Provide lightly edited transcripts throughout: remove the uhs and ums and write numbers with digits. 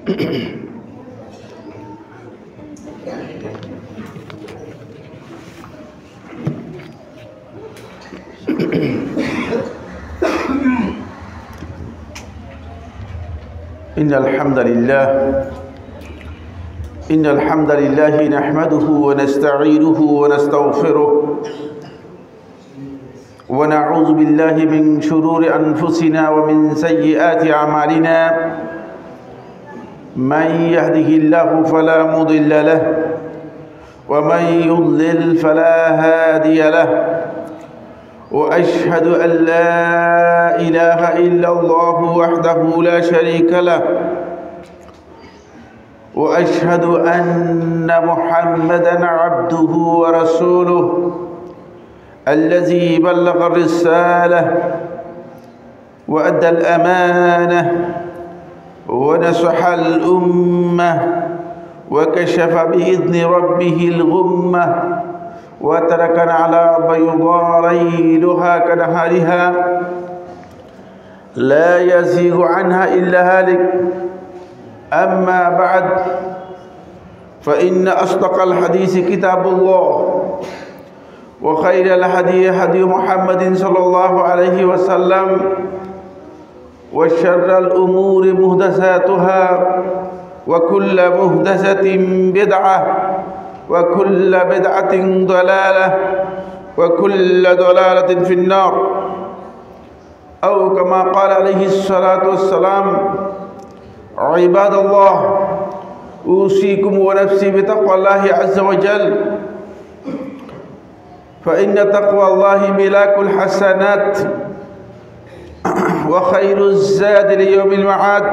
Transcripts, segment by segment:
إن الحمد لله نحمده ونستعينه ونستغفره ونعوذ بالله من شرور أنفسنا ومن سيئات أعمالنا من يهده الله فلا مضل له ومن يضلل فلا هادي له وأشهد أن لا إله إلا الله وحده لا شريك له وأشهد أن محمدًا عبده ورسوله الذي بلغ الرسالة وأدى الأمانة ونصح الأمة وكشف بإذن ربه الغمة وتركنا على بيضاء ليلها كنهارها لا يزيغ عنها إلا هالك. أما بعد فإن أصدق الحديث كتاب الله وخير الهدي هدي محمد صلى الله عليه وسلم وشر الأمور محدثاتها وكل محدثة بدعة وكل بدعة ضلالة وكل ضلالة في النار أو كما قال عليه الصلاة والسلام عباد الله أوصيكم ونفسي بتقوى الله عز وجل فإن تقوى الله ملاك الحسنات وخير الزاد ليوم المعاد.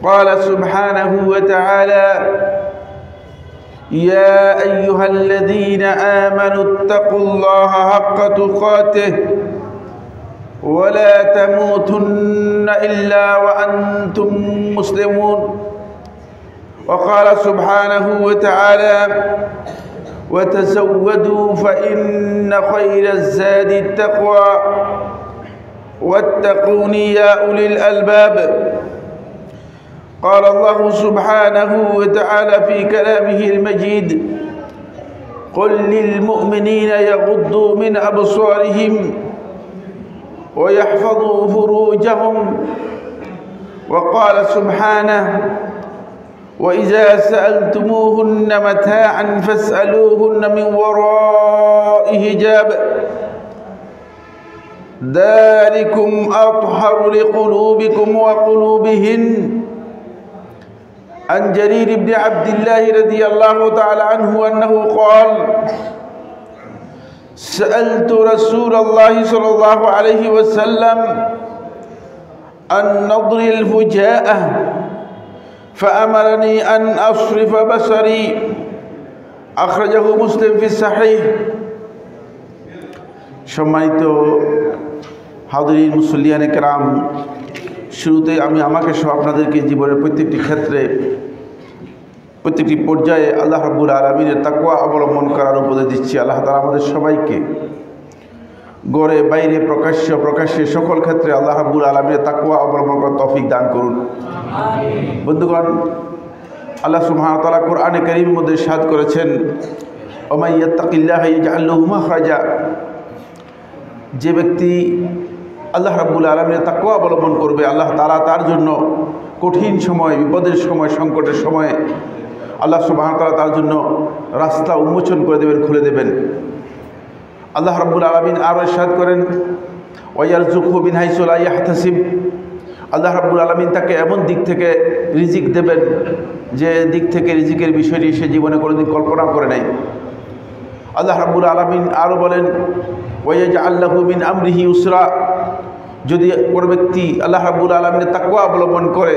قال سبحانه وتعالى يا أيها الذين آمنوا اتقوا الله حق تقاته ولا تموتن إلا وأنتم مسلمون. وقال سبحانه وتعالى وتزودوا فإن خير الزاد التقوى واتقوني يا أولي الألباب. قال الله سبحانه وتعالى في كلامه المجيد قل للمؤمنين يغضوا من أبصارهم ويحفظوا فروجهم. وقال سبحانه وإذا سألتموهن متاعا فاسألوهن من وراء حجاب ذلكم أطهر لقلوبكم وقلوبهن. عن جرير بن عبد الله رضي الله تعالى عنه أنه قال سألت رسول الله صلى الله عليه وسلم عن نضر الفجاءة فأمرني أن أصرف بصري أخرجه مسلم في الصحيح. সম্মানিত হাজিরিন মুসল্লিয়ানে কেরাম, শুরুতে আমি আমাকে সহ আপনাদেরকে জীবনের প্রত্যেকটি ক্ষেত্রে প্রত্যেকটি পর্যায়ে আল্লাহ রাব্বুল আলামিনের তাকওয়া অবলম্বন করার উপদেশ দিচ্ছি। আল্লাহ তাআলা আমাদের সবাইকে ঘরে বাইরে প্রকাশ্যে সকল ক্ষেত্রে আল্লাহ রাব্বুল আলামিনের তাকওয়া অবলম্বন করার তৌফিক দান করুন। বন্ধুগণ, আল্লাহ সুবহানাহু ওয়া তাআলা কোরআনে কারীমের মধ্যে ইরশাদ করেছেন ওয়া ইয়াত্তাকিল্লাহা ইয়াজআল লাহু মাখরাজা। যে ব্যক্তি আল্লাহ রাব্বুল আলামিনের তাকওয়া অবলম্বন করবে আল্লাহ তাআলা তার জন্য কঠিন সময়, বিপদের সময়, সংকটের সময়ে আল্লাহ সুবহানাহু ওয়া তাআলা তার জন্য রাস্তা উন্মোচন করে দেবেন, খুলে দেবেন। আল্লাহ রাব্বুল আলামিন আরও ইরশাদ করেন ওয়ায়ারযুকহু মিন হাইসু লা ইয়াহতাসিব। আল্লাহ রাব্বুল আলামিন তাকে এমন দিক থেকে রিজিক দেবেন যে দিক থেকে রিজিকের বিষয়টি সে জীবনে কোনোদিন কল্পনা করে নাই। আল্লাহ রাব্বুল আলামিন আরও বলেন ওয়ায়াজআল লাহু মিন আমরিহি ইউসরা। যদি কোনো ব্যক্তি আল্লাহ রাব্বুল আলামিনের তাকওয়া অবলম্বন করে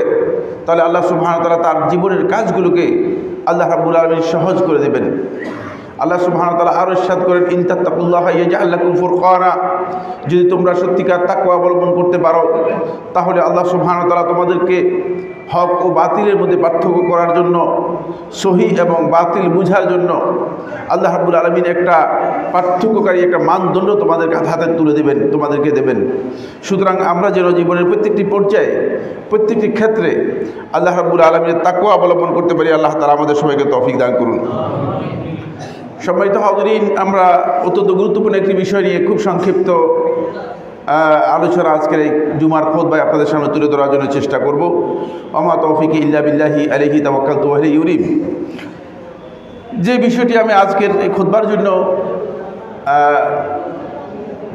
তাহলে আল্লাহ সুবহানাহু ওয়া তাআলা তার জীবনের কাজগুলোকে আল্লাহ রাব্বুল আলামিন সহজ করে দেবেন। আল্লাহ সুবহানাহু ওয়া তাআলা আরো ইরশাদ করেন, ইন তাত্তাকুল্লাহা ইয়াজআল লাকুম ফুরকানা, যদি তোমরা সত্যিকার তাকওয়া অবলম্বন করতে পারো তাহলে আল্লাহ সুবহানাহু ওয়া তাআলা তোমাদেরকে হক ও বাতিলের মধ্যে পার্থক্য করার জন্য, সহিহ এবং বাতিল বুঝার জন্য আল্লাহ রাব্বুল আলামিন একটা পার্থক্যকারী একটা মানদণ্ড তোমাদের হাতে তুলে দেবেন, তোমাদেরকে দেবেন। সুতরাং আমরা যেন জীবনের প্রত্যেকটি পর্যায়ে, প্রত্যেকটি ক্ষেত্রে আল্লাহ রাব্বুল আলামিনের তাকওয়া অবলম্বন করতে পারি। আল্লাহ তাআলা আমাদের সবাইকে তৌফিক দান করুন। সম্মানিত হাজিরিন, আমরা অত্যন্ত গুরুত্বপূর্ণ একটি বিষয় নিয়ে খুব সংক্ষিপ্ত আলোচনা আজকের এই জুমার খুতবায় আপনাদের সামনে তুলে ধরার জন্য চেষ্টা করব। ওমা তৌফিক ইল্লা বিল্লাহি আলাইহি তাওয়াক্কালতু ওয়া ইলাইহি ইউনিব। যে বিষয়টি আমি আজকের এই খুতবার জন্য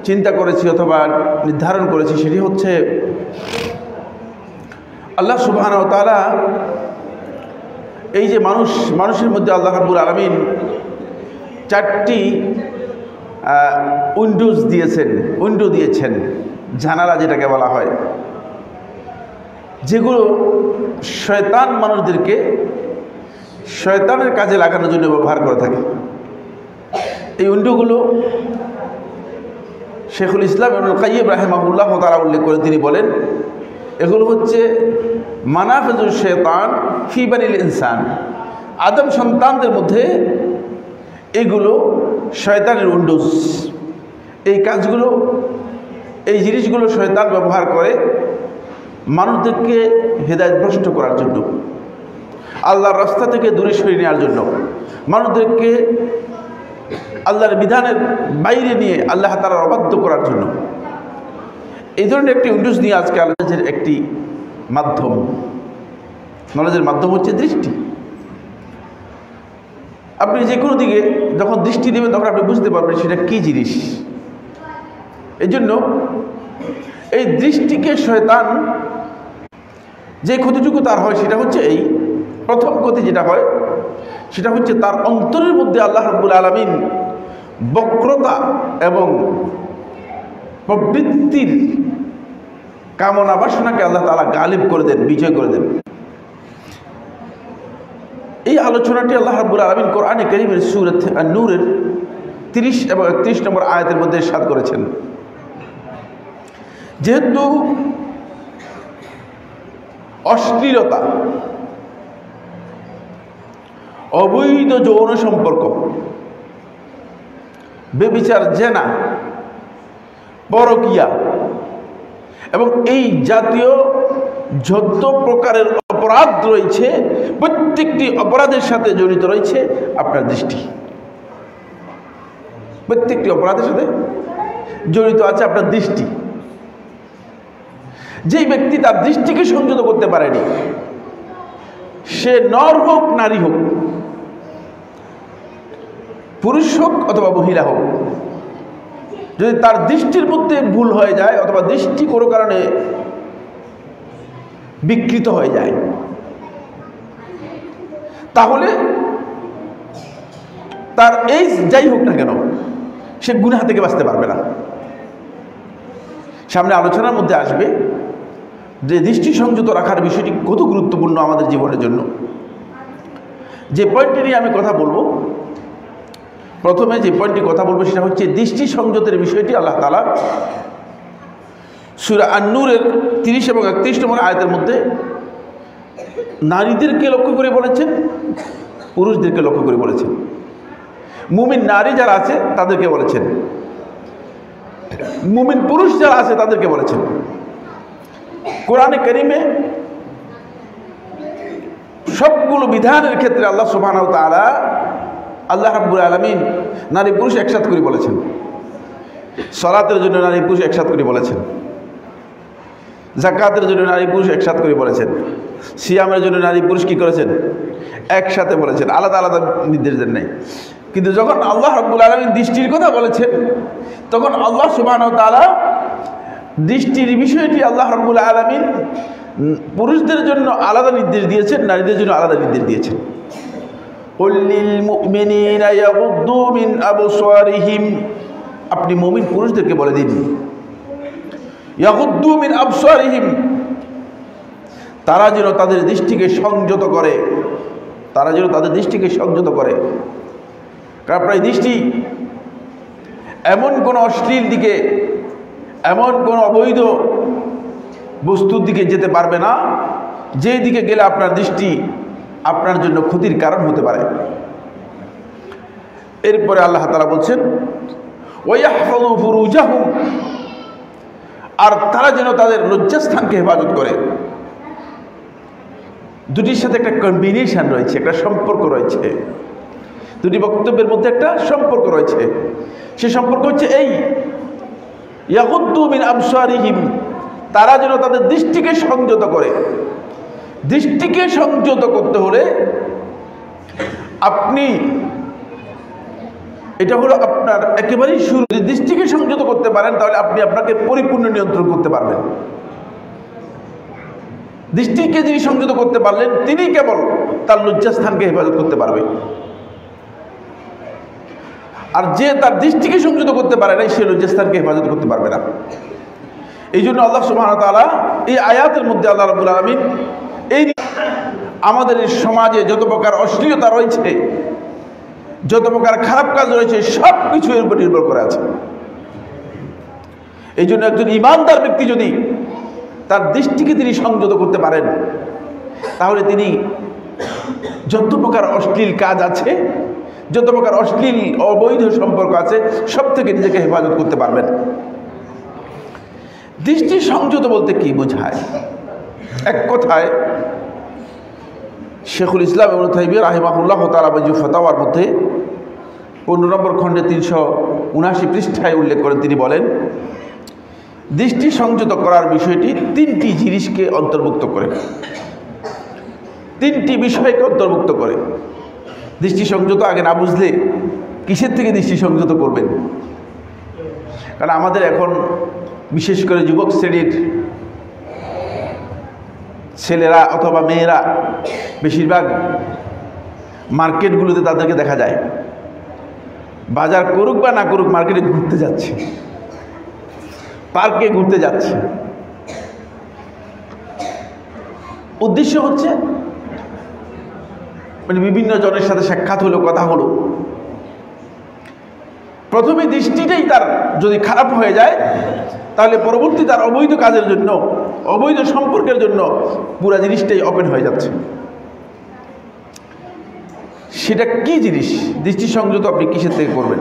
চিন্তা করেছি অথবা নির্ধারণ করেছি সেটি হচ্ছে, আল্লাহ সুবহানাহু ওয়া তাআলা এই যে মানুষের মধ্যে আল্লাহ রাব্বুল আলামিন 4টি উইন্ডো দিয়েছেন, জানালা যেটাকে বলা হয়, যেগুলো শয়তান মানুষদেরকে শয়তানের কাজে লাগানোর জন্য ব্যবহার করে থাকে। এই উইন্ডোগুলো শেখুল ইসলাম ইবনুল কাইয়্যিম রাহিমাহুল্লাহ তাআলা উল্লেখ করে তিনি বলেন, এগুলো হচ্ছে মানাফিজুশ শাইতান ফি বানিল ইনসান, আদম সন্তানদের মধ্যে এগুলো শয়তানের উইন্ডোজ। এই কাজগুলো, এই জিনিসগুলো শয়তান ব্যবহার করে মানুষদেরকে হেদায়েতভ্রষ্ট করার জন্য, আল্লাহর রাস্তা থেকে দূরে সরিয়ে নেওয়ার জন্য, মানুষদেরকে আল্লাহর বিধানের বাইরে নিয়ে আল্লাহ তাআলার অবাধ্য করার জন্য। এই ধরনের একটি উইন্ডোজ নিয়ে আজকে আলোচনার একটি মাধ্যম, নলেজের মাধ্যম হচ্ছে দৃষ্টি। আপনি যে কোনো দিকে যখন দৃষ্টি দেবেন তখন আপনি বুঝতে পারবেন সেটা কী জিনিস। এই জন্য এই দৃষ্টিকে শয়তান যে ক্ষতিটুকু তার হয় সেটা হচ্ছে, এই প্রথম ক্ষতি যেটা হয় সেটা হচ্ছে তার অন্তরের মধ্যে আল্লাহ রাব্বুল আলামিন বক্রতা এবং প্রবৃত্তির কামনা বাসনাকে আল্লাহ তাআলা গালিব করে দেন, বিজয় করে দেন। এই আলোচনাটি আল্লাহ রাব্বুল আলামিন কোরআনে কারীমের সূরা আন-নূরের 30 এবং 31 নম্বর আয়াতের মধ্যে ইরশাদ করেছেন, যেহেতু অশ্লীলতা, অবৈধ যৌন সম্পর্ক, বেবিচার, জেনা, পরকীয়া এবং এই জাতীয় যত প্রকারের অপরাধ রয়েছে, প্রত্যেকটি অপরাধের সাথে জড়িত রয়েছে আপনার দৃষ্টি। প্রত্যেকটি অপরাধের সাথে জড়িত আছে আপনার দৃষ্টি। যেই ব্যক্তি তার দৃষ্টিকে সংযত করতে পারেনি, সে নর হোক নারী হোক, পুরুষ হোক অথবা মহিলা হোক, যদি তার দৃষ্টির মধ্যে ভুল হয়ে যায় অথবা দৃষ্টি কোনো কারণে বিকৃত হয়ে যায়, তাহলে তার এই যাই হোক না কেন সে গুনাহ থেকে বাঁচতে পারবে না। সামনে আলোচনার মধ্যে আসবে যে দৃষ্টি সংযত রাখার বিষয়টি কত গুরুত্বপূর্ণ আমাদের জীবনের জন্য। যে পয়েন্টটি নিয়ে আমি কথা বলবো, প্রথমে যে পয়েন্টটি কথা বলবো সেটা হচ্ছে দৃষ্টি সংযতের বিষয়টি আল্লাহ তাআলা সূরা আন-নূরের 30 এবং 31 নম্বর আয়াতের মধ্যে নারীদেরকে লক্ষ্য করে বলেছেন, পুরুষদেরকে লক্ষ্য করে বলেছেন। মুমিন নারী যারা আছে তাদেরকে বলেছেন, মুমিন পুরুষ যারা আছে তাদেরকে বলেছেন। কোরআনে কারীমে সবগুলো বিধানের ক্ষেত্রে আল্লাহ সুবহানাহু ওয়া তাআলা, আল্লাহ রাব্বুল আলামিন নারী পুরুষ একসাথে করে বলেছেন। সালাতের জন্য নারী পুরুষ একসাথে করে বলেছেন, যাকাতের জন্য নারী পুরুষ একসাথে করে বলেছেন, সিয়ামের জন্য নারী পুরুষ কি করেছেন? একসাথে বলেছেন, আলাদা আলাদা নির্দেশ দেন নাই। কিন্তু যখন আল্লাহ রাব্বুল আলামিন দৃষ্টির কথা বলেছেন, তখন আল্লাহ সুবহানাহু ওয়া তাআলা দৃষ্টির বিষয়টি আল্লাহ রাব্বুল আলামিন পুরুষদের জন্য আলাদা নির্দেশ দিয়েছেন, নারীদের জন্য আলাদা নির্দেশ দিয়েছেন। কুল লিল মুমিনিনা ইয়াগুদ্দু মিন আবসারিহিম, আপনি মুমিন পুরুষদেরকে বলে দিন, ইয়াগুদ্দু মিন আবসারিহিম, তারা যেন তাদের দৃষ্টিকে সংযত করে, তারা যেন তাদের দৃষ্টিকে সংযত করে। কারণ আপনার এই দৃষ্টি এমন কোনো অশ্লীল দিকে, এমন কোনো অবৈধ বস্তুর দিকে যেতে পারবে না যে দিকে গেলে আপনার দৃষ্টি আপনার জন্য ক্ষতির কারণ হতে পারে। এরপরে আল্লাহ তাআলা বলছেন ওয়াহফাযু ফুরুজাহুম, আর তারা যেন তাদের লজ্জাস্থানকে হেফাজত করে। দুটির সাথে একটা কম্বিনেশন রয়েছে, একটা সম্পর্ক রয়েছে, দুটি বক্তব্যের মধ্যে একটা সম্পর্ক রয়েছে। সে সম্পর্ক হচ্ছে এই, ইয়াগুদ্দু মিন আবসারিহিম, তারা যেন তাদের দৃষ্টিকে সংযত করে। দৃষ্টিকে সংযত করতে হলে আপনি, এটা হলো আপনার একেবারেই শুরু। যদি দৃষ্টিকে সংযত করতে পারেন তাহলে আপনি আপনাকে পরিপূর্ণ নিয়ন্ত্রণ করতে পারবেন। দৃষ্টিকে যিনি সংযত করতে পারলেন তিনি কেবল তার লজ্জাস্থানকে হেফাজত করতে পারবে। আর যে তার দৃষ্টিকে সংযত করতে পারে না সে লজ্জাস্থানকে হেফাজত করতে পারবে না। এই জন্য আল্লাহ সুবহানাহু ওয়া তাআলা এই আয়াতের মধ্যে আল্লাহ রাব্বুল আলামিন এই আমাদের সমাজে যত প্রকার অশ্লীলতা রয়েছে, যত প্রকার খারাপ কাজ রয়েছে, সব কিছু এর উপর নির্ভর করে আছে। এই জন্য একজন ঈমানদার ব্যক্তি যদি তার দৃষ্টিকে তিনি সংযত করতে পারেন তাহলে তিনি যত প্রকার অশ্লীল কাজ আছে, যত প্রকার অশ্লীল অবৈধ সম্পর্ক আছে, সব থেকে নিজেকে হেফাজত করতে পারবেন। দৃষ্টি সংযত বলতে কি বোঝায়? এক কথায় শেখুল ইসলাম ইবনে তাইমিয়া রাহিমাহুল্লাহ তাআলা মাজমু ফাতাওয়ার মধ্যে 15 নম্বর খণ্ডে 379 পৃষ্ঠায় উল্লেখ করেন। তিনি বলেন, দৃষ্টি সংযত করার বিষয়টি 3টি জিনিসকে অন্তর্ভুক্ত করে, 3টি বিষয়কে অন্তর্ভুক্ত করে। দৃষ্টি সংযত আগে না বুঝলে কিসের থেকে দৃষ্টি সংযত করবেন? কারণ আমাদের এখন বিশেষ করে যুবক শ্রেণীর ছেলেরা অথবা মেয়েরা বেশিরভাগ মার্কেটগুলোতে তাদেরকে দেখা যায়, বাজার করুক বা না করুক মার্কেটে ঘুরতে যাচ্ছে, পার্কে ঘুরতে যাচ্ছে। উদ্দেশ্য হচ্ছে মানে বিভিন্ন জনের সাথে সাক্ষাৎ হলো, কথা হলো। প্রথমে দৃষ্টিটাই তার যদি খারাপ হয়ে যায় তাহলে পরবর্তী তার অবৈধ কাজের জন্য, অবৈধ সম্পর্কের জন্য পুরা জিনিসটাই ওপেন হয়ে যাচ্ছে। সেটা কি জিনিস? দৃষ্টি সংযত আপনি কিসের থেকে করবেন?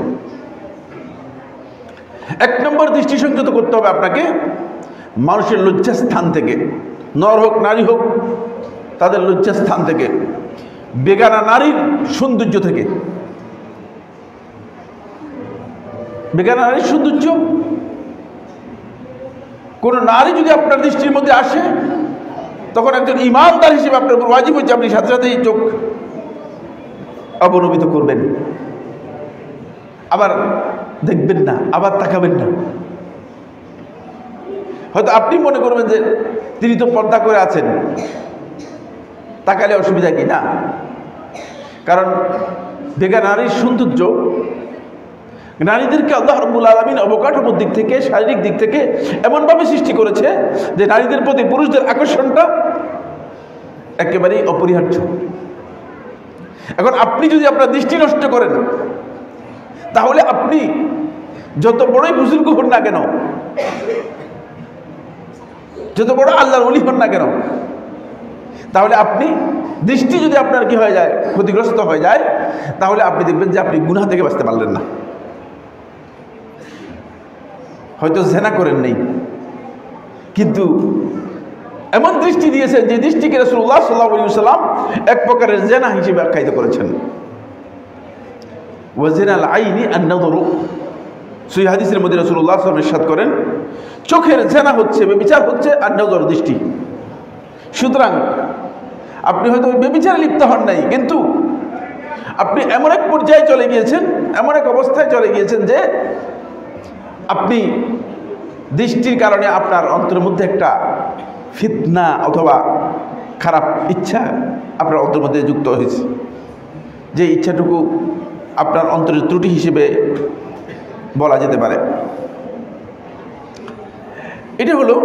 1 নম্বর দৃষ্টি সংযত করতে হবে আপনাকে মানুষের লজ্জাস্থান থেকে, নর হোক নারী হোক, তাদের লজ্জাস্থান থেকে, বেগানা নারীর সৌন্দর্য থেকে। বেগানা নারীর সৌন্দর্য, কোন নারী যদি আপনার দৃষ্টির মধ্যে আসে তখন একজন ঈমানদার হিসেবে আপনার উপর ওয়াজিব হচ্ছে আপনি সাথে সাথেই চোখ অবনমিত করবেন, আবার দেখবেন না, আবার তাকাবেন না। হয়তো আপনি মনে করবেন যে তিনি তো পর্দা করে আছেন, তাকালে অসুবিধা কি না? কারণ বেগানা নারীর সৌন্দর্য, নারীদেরকে আল্লাহ রাব্বুল আলামিন অবকাঠামোর দিক থেকে, শারীরিক দিক থেকে এমনভাবে সৃষ্টি করেছে যে নারীদের প্রতি পুরুষদের আকর্ষণটা একেবারেই অপরিহার্য। এখন আপনি যদি আপনার দৃষ্টি নষ্ট করেন তাহলে আপনি যত বড়ই বুজুর্গ হন না কেন, যত বড় আল্লাহর ওলি হন না কেন, তাহলে আপনি দৃষ্টি যদি আপনার কি হয়ে যায়, ক্ষতিগ্রস্ত হয়ে যায়, তাহলে আপনি দেখবেন যে আপনি গুনাহ থেকে বাঁচতে পারলেন না। হয়তো জেনা করেন নেই, কিন্তু এমন দৃষ্টি দিয়েছেন যে দৃষ্টিকে রাসূলুল্লাহ সাল্লাল্লাহু আলাইহি ওয়াসাল্লাম এক প্রকারের জেনা হিসেবে আখ্যায়িত করেছেন। ওয়াজিনাল আইনি আন-নাযরু, সহিহ হাদিসের মধ্যে রাসূলুল্লাহ সাল্লাল্লাহু আলাইহি ওয়াসাল্লাম ইরশাদ করেন, চোখের জেনা হচ্ছে, ব্যভিচার হচ্ছে আন-নাযর, দৃষ্টি। সুতরাং আপনি হয়তো ব্যভিচারে লিপ্ত হন নাই, কিন্তু আপনি এমন এক পর্যায়ে চলে গিয়েছেন, এমন এক অবস্থায় চলে গিয়েছেন যে আপনি দৃষ্টির কারণে আপনার অন্তরের মধ্যে একটা ফিতনা অথবা খারাপ ইচ্ছা আপনার অন্তরের মধ্যে যুক্ত হয়েছে, যে ইচ্ছাটুকু আপনার অন্তরের ত্রুটি হিসেবে বলা যেতে পারে। এটা হলো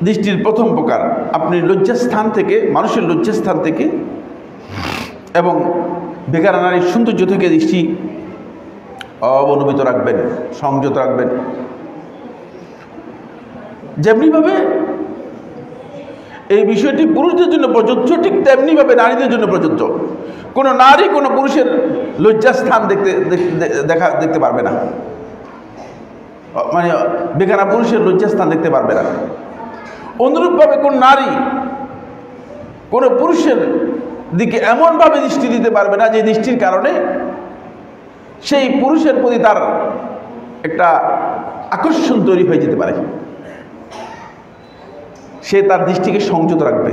দৃষ্টির প্রথম প্রকার। আপনি লজ্জাস্থান থেকে, মানুষের লজ্জাস্থান থেকে এবং বেকার নারীর সৌন্দর্য থেকে দৃষ্টি অবনমিত রাখবেন, সংযত রাখবেন। যেমনিভাবে এই বিষয়টি পুরুষদের জন্য প্রযোজ্য, ঠিক তেমনিভাবে নারীদের জন্য প্রযোজ্য। কোনো নারী কোনো পুরুষের লজ্জাস্থান দেখতে পারবে না, মানে বেকারা পুরুষের লজ্জাস্থান দেখতে পারবে না। অনুরূপভাবে কোন নারী কোনো পুরুষের দিকে এমনভাবে দৃষ্টি দিতে পারবে না যে দৃষ্টির কারণে সেই পুরুষের প্রতি তার একটা আকর্ষণ তৈরি হয়ে যেতে পারে। সে তার দৃষ্টিকে সংযত রাখবে,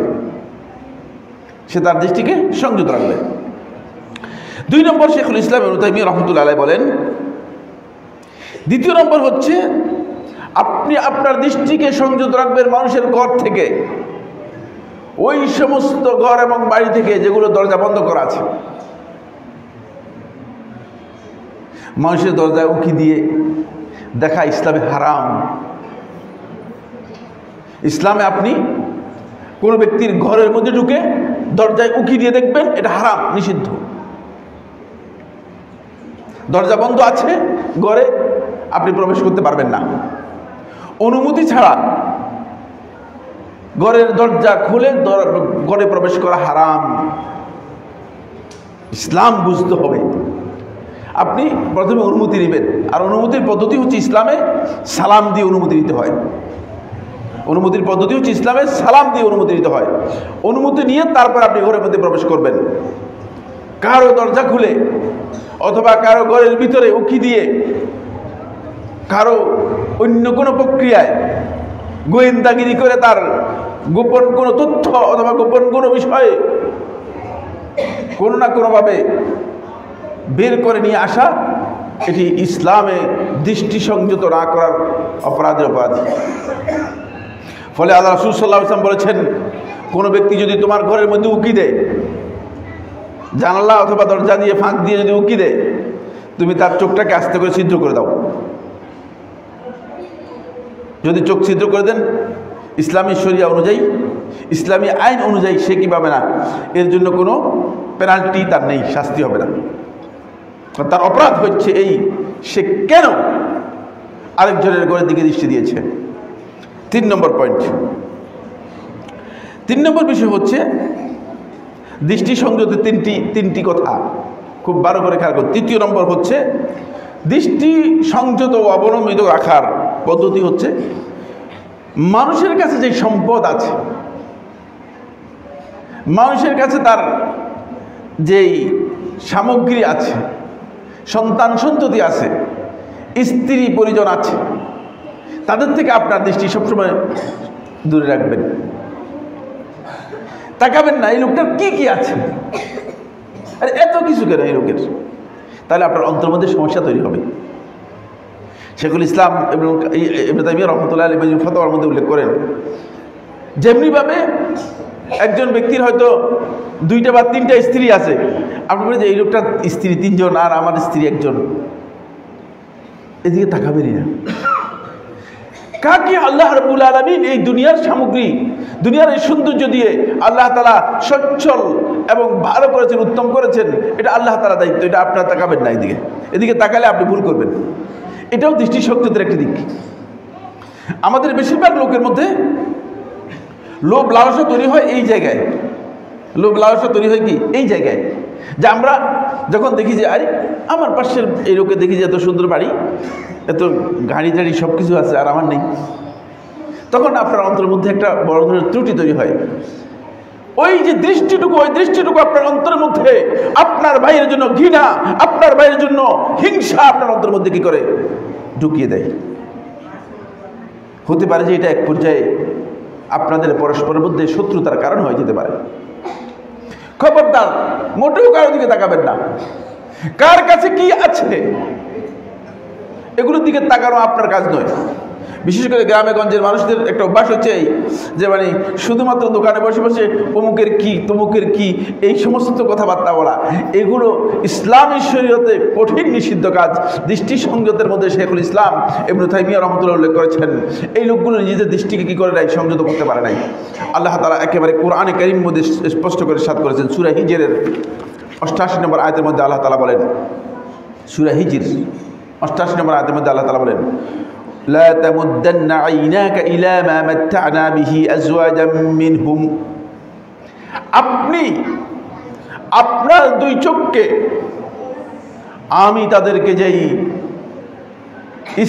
সে তার দৃষ্টিকে সংযত রাখবে। 2 নম্বর শেখুল ইসলাম ইবনে তাইমিয়া রাহমাতুল্লাহ আলাইহি বলেন, দ্বিতীয় নম্বর হচ্ছে আপনি আপনার দৃষ্টিকে সংযত রাখবেন মানুষের ঘর থেকে, ওই সমস্ত ঘর এবং বাড়ি থেকে যেগুলো দরজা বন্ধ করা আছে। মানুষের দরজায় উকি দিয়ে দেখা ইসলামে হারাম। ইসলামে আপনি কোনো ব্যক্তির ঘরের মধ্যে ঢুকে দরজায় উকি দিয়ে দেখবেন, এটা হারাম, নিষিদ্ধ। দরজা বন্ধ আছে ঘরে, আপনি প্রবেশ করতে পারবেন না। অনুমতি ছাড়া ঘরের দরজা খুলে ঘরে প্রবেশ করা হারাম। ইসলাম বুঝতে হবে। আপনি প্রথমে অনুমতি নেবেন, আর অনুমতির পদ্ধতি হচ্ছে ইসলামে সালাম দিয়ে অনুমতি নিতে হয়। অনুমতির পদ্ধতি হচ্ছে ইসলামে সালাম দিয়ে অনুমতি নিতে হয়। অনুমতি নিয়ে তারপর আপনি ঘরের মধ্যে প্রবেশ করবেন। কারো দরজা খুলে অথবা কারো ঘরের ভিতরে উকি দিয়ে কারো অন্য কোনো প্রক্রিয়ায় গোয়েন্দাগিরি করে তার গোপন কোনো তথ্য অথবা গোপন কোনো বিষয়ে কোনো না কোনোভাবে বের করে নিয়ে আসা, এটি ইসলামে দৃষ্টি সংযত না করার অপরাধের অপরাধী। ফলে আল্লাহ রাসূল সাল্লাল্লাহু আলাইহি ওয়াসাল্লাম বলেছেন, কোনো ব্যক্তি যদি তোমার ঘরের মধ্যে উকি দেয়, জানালা অথবা দরজা দিয়ে ফাঁক দিয়ে যদি উকি দেয়, তুমি তার চোখটাকে আস্তে করে ছিদ্র করে দাও। যদি চোখ ছিদ্র করে দেন, ইসলামী শরিয়া অনুযায়ী, ইসলামী আইন অনুযায়ী সে কি পাবে না, এর জন্য কোনো পেনাল্টি তার নেই, শাস্তি হবে না। তার অপরাধ হচ্ছে এই, সে কেন আরেকজনের ঘরের দিকে দৃষ্টি দিয়েছে। 3 নম্বর পয়েন্ট, 3 নম্বর বিষয় হচ্ছে দৃষ্টি সংযত তিনটি কথা খুব ভালো করে খেয়াল করুন। 3য় নম্বর হচ্ছে দৃষ্টি সংযত ও অবনমিত রাখার পদ্ধতি হচ্ছে মানুষের কাছে যে সম্পদ আছে, মানুষের কাছে তার যেই সামগ্রী আছে, সন্তান সন্ততি আছে, স্ত্রী পরিজন আছে, তাদের থেকে আপনার দৃষ্টি সবসময় দূরে রাখবেন। তাকাবেন না এই লোকটার কি কি আছে, আরে এত কিছু কেন এই লোকের, তাহলে আপনার অন্তরের মধ্যে সমস্যা তৈরি হবে। শেখুল ইসলাম ইবনে তাইমিয়া রাহমাতুল্লাহ আলাইহি ফতোয়ার মধ্যে উল্লেখ করেন, যেমনিভাবে একজন ব্যক্তির হয়তো 2টা বা 3টা স্ত্রী আছে, আপনি বলেন যে এই লোকটার স্ত্রী 3 জন আর আমার স্ত্রী 1 জন, এদিকে তাকাবেনই না। কাকে আল্লাহ রাব্বুল আলামিন এই দুনিয়ার সামগ্রী, দুনিয়ার এই সৌন্দর্য দিয়ে আল্লাহ তাআলা সচ্ছল এবং ভালো করেছেন, উত্তম করেছেন, এটা আল্লাহ তাআলার দায়িত্ব, এটা আপনারা তাকাবেন না এদিকে। এদিকে তাকালে আপনি ভুল করবেন। এটাও দৃষ্টি সংযতের একটি দিক। আমাদের বেশিরভাগ লোকের মধ্যে লোভ লালসা তৈরি হয় এই জায়গায়। লোভ লালসা তৈরি হয় কি এই জায়গায়, যে আমরা যখন দেখি যে আরে আমার পাশের এই লোকে দেখি যে এত সুন্দর বাড়ি, এত গাড়ি টাড়ি সব কিছু আছে আর আমার নেই, তখন আপনার অন্তরের মধ্যে একটা বড় ধরনের ত্রুটি তৈরি হয়। ওই যে দৃষ্টিটুকু, ওই দৃষ্টিটুকু আপনার অন্তরের মধ্যে আপনার ভাইয়ের জন্য ঘৃণা, আপনার ভাইয়ের জন্য হিংসা আপনার অন্তরের মধ্যে কি করে ঢুকিয়ে দেয়। হতে পারে যে এটা এক পর্যায়ে আপনাদের পরস্পরের মধ্যে শত্রুতার কারণ হয়ে যেতে পারে। খবরদার, মোটেও কারোর দিকে তাকাবেন না। কার কাছে কি আছে এগুলোর দিকে তাকানো আপনার কাজ নয়। বিশেষ করে গ্রামে গঞ্জের মানুষদের একটা অভ্যাস হচ্ছে এই যে মানে শুধুমাত্র দোকানে বসে বসে অমুকের কি তমুকের কি এই সমস্ত কথাবার্তা বলা, এগুলো ইসলামী শরীয়তে কঠিন নিষিদ্ধ কাজ। দৃষ্টি সংযতের মধ্যে শেখুল ইসলাম ইবনে তাইমিয়া রাহমাতুল্লাহ উল্লেখ করেছেন, এই লোকগুলো নিজেদের দৃষ্টিকে কি করে নাই, সংযত করতে পারে নাই। আল্লাহ তাআলা একেবারে কোরআনে কারীম মধ্যে স্পষ্ট করে ইরশাদ করেছেন, সূরা হিজরের 88 নম্বর আয়াতের মধ্যে আল্লাহ তাআলা বলেন, সূরা হিজর 88 নম্বর আয়াতের মধ্যে আল্লাহ তাআলা বলেন, লা তামুদ্দান্না আইনাকা ইলা মা মাত্তা'না বিহি আজওয়াজাম মিনহুম, আপনি আপনার দুই চোখকে আমি তাদেরকে যেই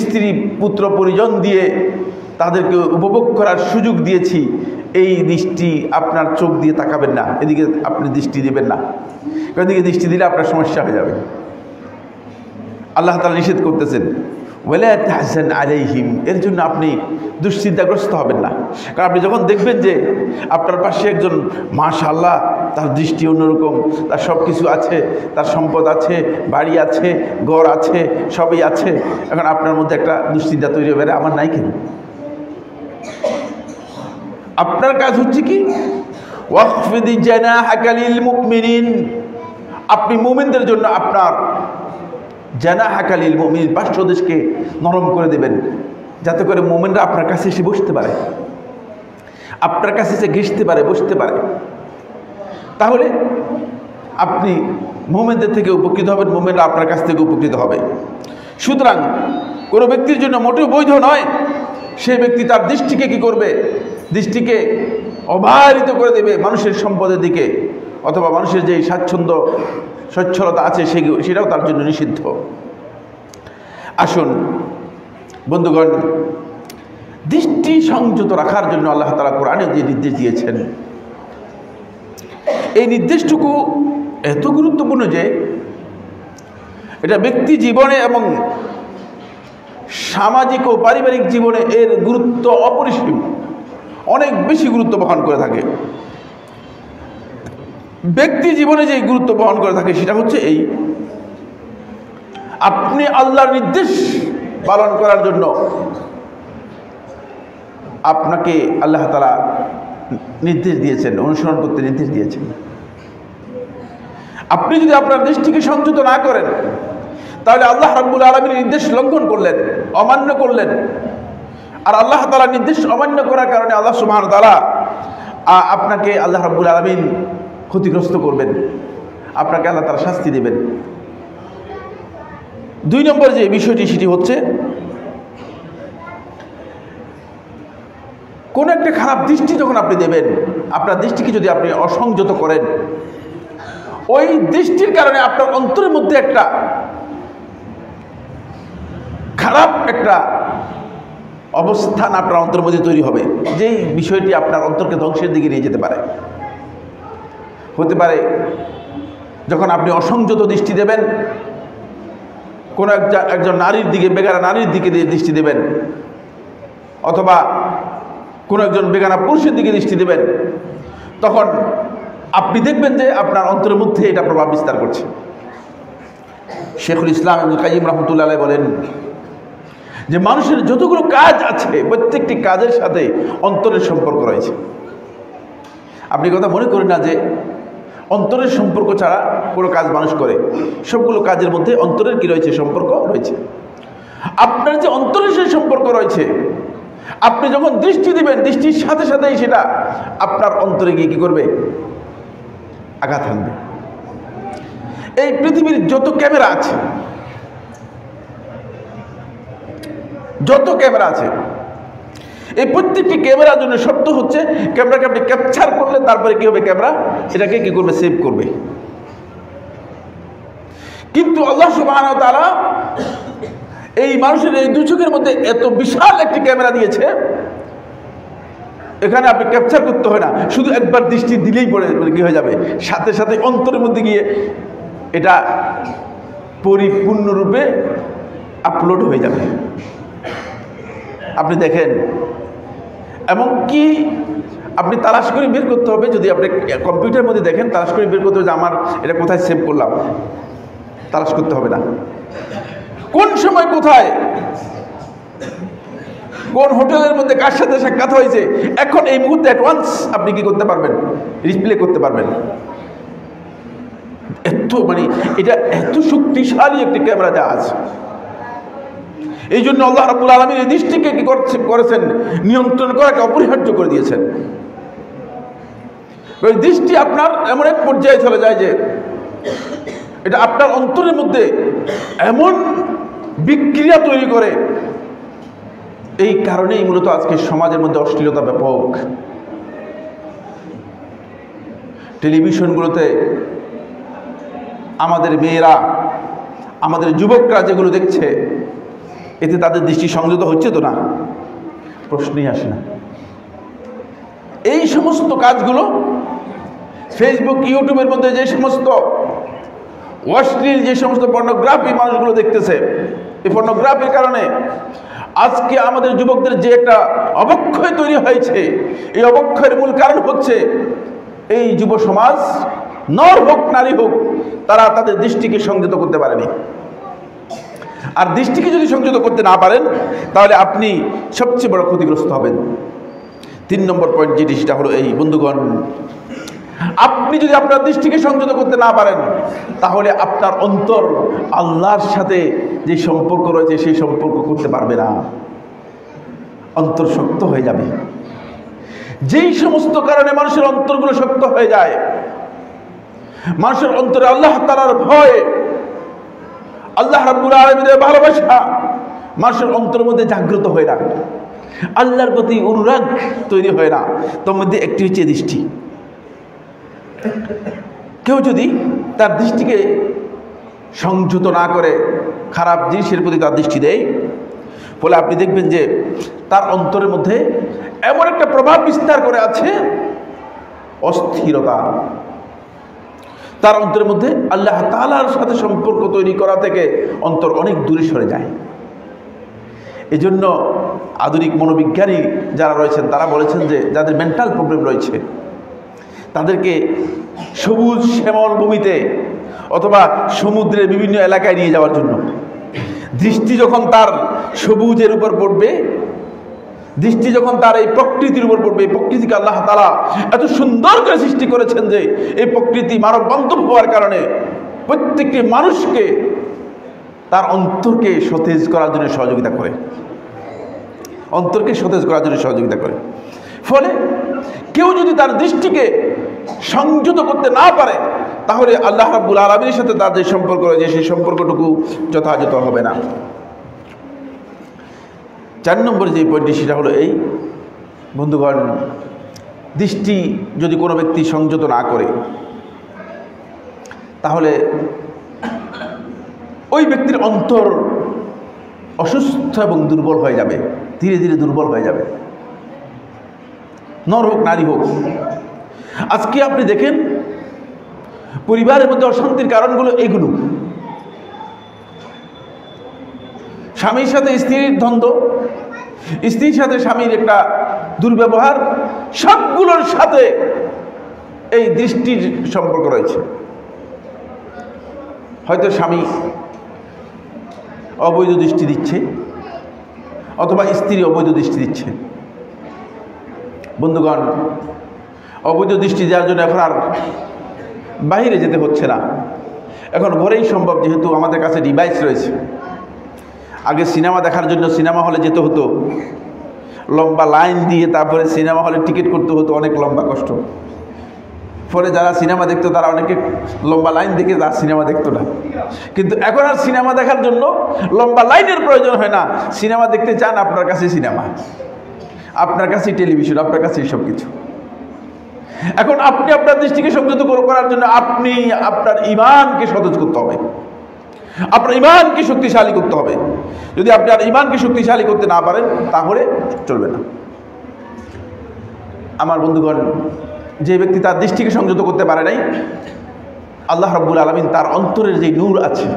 স্ত্রী পুত্র পরিজন দিয়ে তাদেরকে উপভোগ করার সুযোগ দিয়েছি, এই দৃষ্টি আপনার চোখ দিয়ে তাকাবেন না, এদিকে আপনি দৃষ্টি দিবেন না, এদিকে দৃষ্টি দিলে আপনার সমস্যা হয়ে যাবে। আল্লাহ তাআলা নিষেধ করতেছেন, ওয়ালা তাহজান আলাইহিম, এর জন্য আপনি দুশ্চিন্তাগ্রস্ত হবেন না। কারণ আপনি যখন দেখবেন যে আপনার পাশে একজন মাশাআল্লাহ তার দৃষ্টি অন্যরকম, তার সব কিছু আছে, তার সম্পদ আছে, বাড়ি আছে, ঘর আছে, সবই আছে, এখন আপনার মধ্যে একটা দুশ্চিন্তা তৈরি হবে, আমার নাই কেন? আপনার কাজ হচ্ছে কি, ওয়াখফিদি জানাহাকা লিল মুমিনিন, আপনি মুমিনদের জন্য আপনার জানাহাকা লিল মুমিনিন, পার্শ্বদেশকে নরম করে দেবেন, যাতে করে মুমিনরা আপনার কাছে এসে বসতে পারে, আপনার কাছে এসে ঘেঁষতে পারে, বসতে পারে। তাহলে আপনি মুমিনদের থেকে উপকৃত হবেন, মুমিনরা আপনার কাছ থেকে উপকৃত হবে। সুতরাং কোনো ব্যক্তির জন্য মোটেও বৈধ নয় সেই ব্যক্তি তার দৃষ্টিকে কি করবে, দৃষ্টিকে অবারিত করে দেবে মানুষের সম্পদের দিকে, অথবা মানুষের যে স্বাচ্ছন্দ্য সচ্ছলতা আছে সেটাও তার জন্য নিষিদ্ধ। আসুন বন্ধুগণ, দৃষ্টি সংযত রাখার জন্য আল্লাহ তাআলা কোরআনে যে নির্দেশ দিয়েছেন, এই নির্দেশটুকু এত গুরুত্বপূর্ণ যে এটা ব্যক্তি জীবনে এবং সামাজিক ও পারিবারিক জীবনে এর গুরুত্ব অপরিসীম, অনেক বেশি গুরুত্ব বহন করে থাকে। ব্যক্তি জীবনে যে গুরুত্ব বহন করে থাকে সেটা হচ্ছে এই, আপনি আল্লাহর নির্দেশ পালন করার জন্য আপনাকে আল্লাহ তাআলা নির্দেশ দিয়েছেন, অনুসরণ করতে নির্দেশ দিয়েছেন। আপনি যদি আপনার দৃষ্টিকে সংযত না করেন তাহলে আল্লাহ রাব্বুল আলামিনের নির্দেশ লঙ্ঘন করলেন, অমান্য করলেন। আর আল্লাহ তাআলার নির্দেশ অমান্য করার কারণে আল্লাহ সুবহানাহু ওয়া তাআলা আপনাকে আল্লাহ রাব্বুল আলামিন ক্ষতিগ্রস্ত করবেন, আপনাকে আল্লাহ তাআলা শাস্তি দেবেন। 2 নম্বর যে বিষয়টি সেটি হচ্ছে, কোন একটা খারাপ দৃষ্টি যখন আপনি দেবেন, আপনার দৃষ্টিকে যদি আপনি অসংযত করেন, ওই দৃষ্টির কারণে আপনার অন্তরের মধ্যে একটা খারাপ একটা অবস্থান আপনার অন্তরের মধ্যে তৈরি হবে, যেই বিষয়টি আপনার অন্তরকে ধ্বংসের দিকে নিয়ে যেতে পারে। হতে পারে যখন আপনি অসংযত দৃষ্টি দেবেন, কোনো একজন নারীর দিকে, বেগানা নারীর দিকে দৃষ্টি দেবেন, অথবা কোনো একজন বেগানা পুরুষের দিকে দৃষ্টি দেবেন, তখন আপনি দেখবেন যে আপনার অন্তরের মধ্যে এটা প্রভাব বিস্তার করছে। শেখুল ইসলাম ইবনে কাইয়িম রাহমাতুল্লাহ আলাইহি বলেন যে মানুষের যতগুলো কাজ আছে প্রত্যেকটি কাজের সাথে অন্তরের সম্পর্ক রয়েছে। আপনি কথা মনে করেন না যে অন্তরের সম্পর্ক ছাড়া কোনো কাজ মানুষ করে, সবগুলো কাজের মধ্যে অন্তরের কি রয়েছে, সম্পর্ক রয়েছে। আপনার যে অন্তরের সেই সম্পর্ক রয়েছে, আপনি যখন দৃষ্টি দিবেন দৃষ্টির সাথে সাথেই সেটা আপনার অন্তরে গিয়ে কি করবে, আঘাত হানবে। এই পৃথিবীর যত ক্যামেরা আছে, এই প্রত্যেকটি ক্যামেরার জন্য শর্ত হচ্ছে ক্যামেরাকে আপনি ক্যাপচার করলে তারপরে কি হবে, ক্যামেরা সেটাকে কি করবে, সেভ করবে। কিন্তু আল্লাহ সুবহানাহু ওয়া তাআলা এই মানুষের এই দুই চোখের মধ্যে এত বিশাল একটি ক্যামেরা দিয়েছে, এখানে আপনি ক্যাপচার করতে হয় না, শুধু একবার দৃষ্টি দিলেই পড়ে কি হয়ে যাবে, সাথে সাথে অন্তরের মধ্যে গিয়ে এটা পরিপূর্ণরূপে আপলোড হয়ে যাবে। আপনি দেখেন, এমনকি আপনি তালাশ করে বের করতে হবে, যদি আপনি কম্পিউটারের মধ্যে দেখেন তালাশ করে বের করতে হবে যে আমার এটা কোথায় সেভ করলাম, তালাশ করতে হবে না, কোন সময় কোথায় কোন হোটেলের মধ্যে কার সাথে সাক্ষাৎ হয়েছে, এখন এই মুহূর্তে অ্যাডভান্স আপনি কি করতে পারবেন, রিপ্লে করতে পারবেন। এত এটা এত শক্তিশালী একটি ক্যামেরা যা আছে। এই জন্য আল্লাহ রাব্বুল আলামিন এই দৃষ্টিকে কি করেছেন, নিয়ন্ত্রণ করাকে অপরিহার্য করে দিয়েছেন। ওই দৃষ্টি আপনার এমন এক পর্যায়ে চলে যায় যে এটা আপনার অন্তরের মধ্যে এমন বিক্রিয়া তৈরি করে, এই কারণেই মূলত আজকে সমাজের মধ্যে অশ্লীলতা ব্যাপক। টেলিভিশনগুলোতে আমাদের মেয়েরা, আমাদের যুবকরা যেগুলো দেখছে, এতে তাদের দৃষ্টি সংযত হচ্ছে তো না? প্রশ্নই আসে না। এই সমস্ত কাজগুলো ফেসবুক, ইউটিউবের মধ্যে যে সমস্ত অশ্লীল, যে সমস্ত পর্নোগ্রাফি মানুষগুলো দেখতেছে, এই পর্নোগ্রাফির কারণে আজকে আমাদের যুবকদের যে একটা অবক্ষয় তৈরি হয়েছে, এই অবক্ষয়ের মূল কারণ হচ্ছে এই যুব সমাজ, নর হোক নারী হোক, তারা তাদের দৃষ্টিকে সংযত করতে পারেনি। আর দৃষ্টিকে যদি সংযত করতে না পারেন, তাহলে আপনি সবচেয়ে বড় ক্ষতিগ্রস্ত হবেন। 3 নম্বর পয়েন্ট যেটি, সেটা হলো এই, বন্ধুগণ, আপনি যদি আপনার দৃষ্টিকে সংযত করতে না পারেন, তাহলে আপনার অন্তর আল্লাহর সাথে যে সম্পর্ক রয়েছে সেই সম্পর্ক করতে পারবে না, অন্তর শক্ত হয়ে যাবে। যেই সমস্ত কারণে মানুষের অন্তরগুলো শক্ত হয়ে যায়, মানুষের অন্তরে আল্লাহ তাআলার ভয়, আল্লাহ রাব্বুল আলামিনের ভালোবাসা মানুষের অন্তরের মধ্যে জাগ্রত হয় না, আল্লাহর প্রতি অনুরাগ তৈরি হয় না। তোর মধ্যে একটি হচ্ছে দৃষ্টি। কেউ যদি তার দৃষ্টিকে সংযত না করে খারাপ জিনিসের প্রতি তার দৃষ্টি দেয়, ফলে আপনি দেখবেন যে তার অন্তরের মধ্যে এমন একটা প্রভাব বিস্তার করে আছে, অস্থিরতা। তার অন্তরের মধ্যে আল্লাহ তাআলার সাথে সম্পর্ক তৈরি করা থেকে অন্তর অনেক দূরে সরে যায়। এজন্য আধুনিক মনোবিজ্ঞানী যারা রয়েছেন, তারা বলেছেন যে যাদের মেন্টাল প্রবলেম রয়েছে, তাদেরকে সবুজ শ্যামল ভূমিতে অথবা সমুদ্রের বিভিন্ন এলাকায় নিয়ে যাওয়ার জন্য। দৃষ্টি যখন তার সবুজের উপর পড়বে, দৃষ্টি যখন তার এই প্রকৃতির উপর পড়বে, এই প্রকৃতিকে আল্লাহ তাআলা এত সুন্দর করে সৃষ্টি করেছেন যে এই প্রকৃতি মানব বান্ধব হওয়ার কারণে প্রত্যেকটি মানুষকে তার অন্তরকে সতেজ করার জন্য সহযোগিতা করে, অন্তরকে সতেজ করার জন্য সহযোগিতা করে। ফলে কেউ যদি তার দৃষ্টিকে সংযত করতে না পারে, তাহলে আল্লাহ রাব্বুল আলামিনের সাথে তার যে সম্পর্ক রয়েছে সেই সম্পর্কটুকু যথাযথ হবে না। 4 নম্বরে যে পয়েন্টটি, সেটা হলো এই, বন্ধুগণ, দৃষ্টি যদি কোনো ব্যক্তি সংযত না করে, তাহলে ওই ব্যক্তির অন্তর অসুস্থ এবং দুর্বল হয়ে যাবে, ধীরে ধীরে দুর্বল হয়ে যাবে, নর হোক নারী হোক। আজকে আপনি দেখেন পরিবারের মধ্যে অশান্তির কারণগুলো এগুলো। স্বামীর সাথে স্ত্রীর দ্বন্দ্ব, স্ত্রীর সাথে স্বামীর একটা দুর্ব্যবহার, সবগুলোর সাথে এই দৃষ্টির সম্পর্ক রয়েছে। হয়তো স্বামী অবৈধ দৃষ্টি দিচ্ছে, অথবা স্ত্রী অবৈধ দৃষ্টি দিচ্ছে। বন্ধুগণ, অবৈধ দৃষ্টি দেওয়ার জন্য এখন আর বাইরে যেতে হচ্ছে না, এখন ঘরেই সম্ভব, যেহেতু আমাদের কাছে ডিভাইস রয়েছে। আগে সিনেমা দেখার জন্য সিনেমা হলে যেতে হতো, লম্বা লাইন দিয়ে তারপরে সিনেমা হলে টিকিট করতে হতো, অনেক লম্বা কষ্ট। ফলে যারা সিনেমা দেখতো তারা অনেকে লম্বা লাইন দেখে তার সিনেমা দেখতো না। কিন্তু এখন আর সিনেমা দেখার জন্য লম্বা লাইনের প্রয়োজন হয় না। সিনেমা দেখতে চান, আপনার কাছে সিনেমা, আপনার কাছে টেলিভিশন, আপনার কাছে সব কিছু। এখন আপনি আপনার দৃষ্টিকে সংযত করার জন্য আপনি আপনার ঈমানকে সতেজ করতে হবে, আপনার ঈমানকে শক্তিশালী করতে হবে। যদি আপনি আর ঈমানকে শক্তিশালী করতে না পারেন, তাহলে চলবে না। আমার বন্ধুগণ, যে ব্যক্তি তার দৃষ্টিকে সংযত করতে পারে নাই, আল্লাহ রাব্বুল আলামিন তার অন্তরের যে নূর আছে,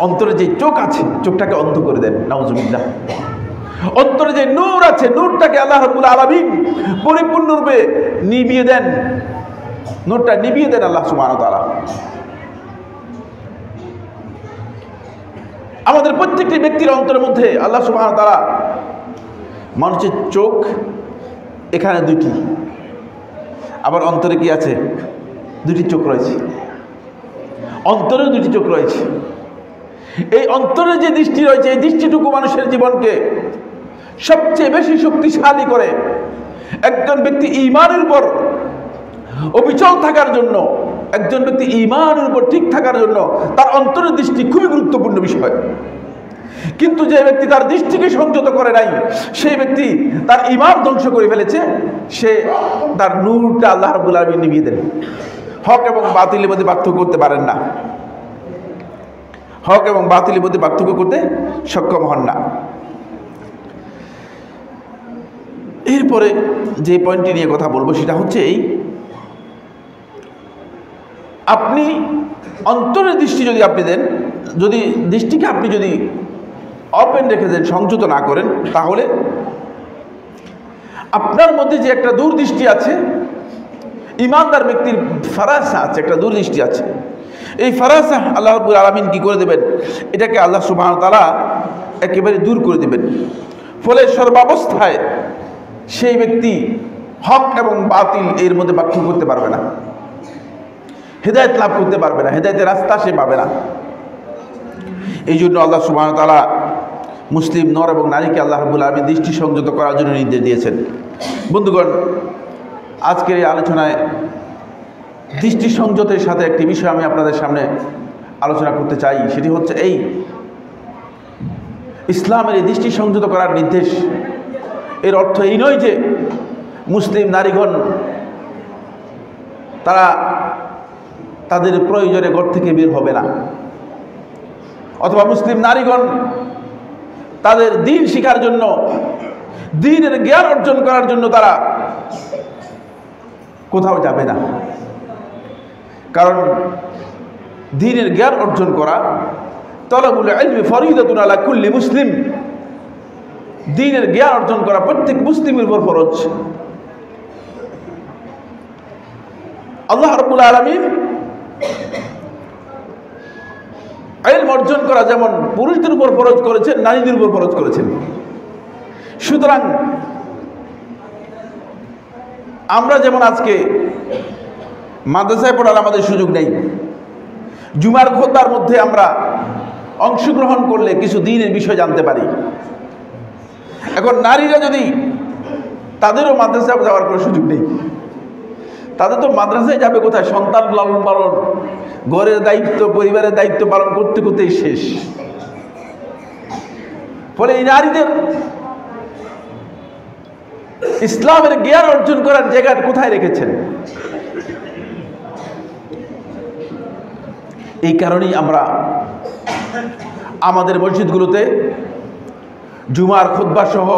অন্তরের যে চোখ আছে, চোখটাকে অন্ধ করে দেন। নাউজুবিল্লাহ। অন্তরে যে নূর আছে, নূরটাকে আল্লাহ রাব্বুল আলামিন পরিপূর্ণরূপে নিভিয়ে দেন, নূরটা নিভিয়ে দেন আল্লাহ সুবহানাহু ওয়া তাআলা। আমাদের প্রত্যেকটি ব্যক্তির অন্তরের মধ্যে আল্লাহ সুবহানাহু ওয়া তাআলা মানুষের চোখ এখানে 2টি, আবার অন্তরে কি আছে? 2টি চোখ রয়েছে, অন্তরেও 2টি চোখ রয়েছে। এই অন্তরের যে দৃষ্টি রয়েছে, এই দৃষ্টিটুকু মানুষের জীবনকে সবচেয়ে বেশি শক্তিশালী করে। একজন ব্যক্তি ঈমানের উপর অবিচল থাকার জন্য একজন ব্যক্তি ঈমানের উপর ঠিক থাকার জন্য তার অন্তরের দৃষ্টি খুবই গুরুত্বপূর্ণ বিষয়। কিন্তু যে ব্যক্তি তার দৃষ্টিকে সংযত করে নাই, সেই ব্যক্তি তার ঈমান ধ্বংস করে ফেলেছে, সে তার নূরটা আল্লাহ রাব্বুল আলামিন নিভিয়ে দেন। হক এবং বাতিলের মধ্যে পার্থক্য করতে পারেন না, হক এবং বাতিলের মধ্যে পার্থক্য করতে সক্ষম হন না। এরপরে যে পয়েন্টটি নিয়ে কথা বলবো সেটা হচ্ছে এই, আপনি অন্তরের দৃষ্টি যদি আপনি দেন, যদি দৃষ্টিকে আপনি যদি ওপেন রেখে দেন, সংযত না করেন, তাহলে আপনার মধ্যে যে একটা দূরদৃষ্টি আছে, ইমানদার ব্যক্তির ফারাসা আছে, একটা দূরদৃষ্টি আছে, এই ফারাসা আল্লাহ রাব্বুল আলামিন কি করে দেবেন, এটাকে আল্লাহ সুবহানাহু ওয়া তাআলা একেবারে দূর করে দেবেন। ফলে সর্বাবস্থায় সেই ব্যক্তি হক এবং বাতিল এর মধ্যে পার্থক্য করতে পারবে না, হেদায়েত লাভ করতে পারবে না, হেদায়েতের রাস্তা সে পাবে না। এই জন্য আল্লাহ সুবহানাহু ওয়া তাআলা মুসলিম নর এবং নারীকে আল্লাহ রাব্বুল আলামিন দৃষ্টি সংযত করার জন্য নির্দেশ দিয়েছেন। বন্ধুগণ, আজকের এই আলোচনায় দৃষ্টি সংযতের সাথে একটি বিষয় আমি আপনাদের সামনে আলোচনা করতে চাই, সেটি হচ্ছে এই, ইসলামের এই দৃষ্টি সংযত করার নির্দেশ, এর অর্থ এই নয় যে মুসলিম নারীগণ তারা তাদের প্রয়োজনে ঘর থেকে বের হবে না, অথবা মুসলিম নারীগণ তাদের দ্বীন শিখার জন্য, দ্বীনের জ্ঞান অর্জন করার জন্য তারা কোথাও যাবে না। কারণ দ্বীনের জ্ঞান অর্জন করা, তলাবুল ইলমি ফরিদাতুন আলা কুল্লি মুসলিম, দ্বীনের জ্ঞান অর্জন করা প্রত্যেক মুসলিমের উপর ফরজ। আল্লাহ রাব্বুল আলামিন ইলম অর্জন করা যেমন পুরুষদের উপর ফরজ করেছেন, নারীদের উপর ফরজ করেছেন। সুতরাং আমরা যেমন আজকে মাদ্রাসায় পড়ার আমাদের সুযোগ নেই, জুমার খুতবার মধ্যে আমরা অংশগ্রহণ করলে কিছু দ্বীনের বিষয় জানতে পারি। এখন নারীরা যদি, তাদেরও মাদ্রাসায় যাওয়ার কোনো সুযোগ নেই, তাদের তো মাদ্রাসায় যাবে কোথায়? সন্তান লালন পালন, ঘরের দায়িত্ব, পরিবারের দায়িত্ব পালন করতে করতেই শেষ। ফলে এই নারীদের ইসলামের জ্ঞান অর্জন করার জায়গা কোথায় রেখেছেন? এই কারণেই আমরা আমাদের মসজিদগুলোতে জুমার খুতবা সহ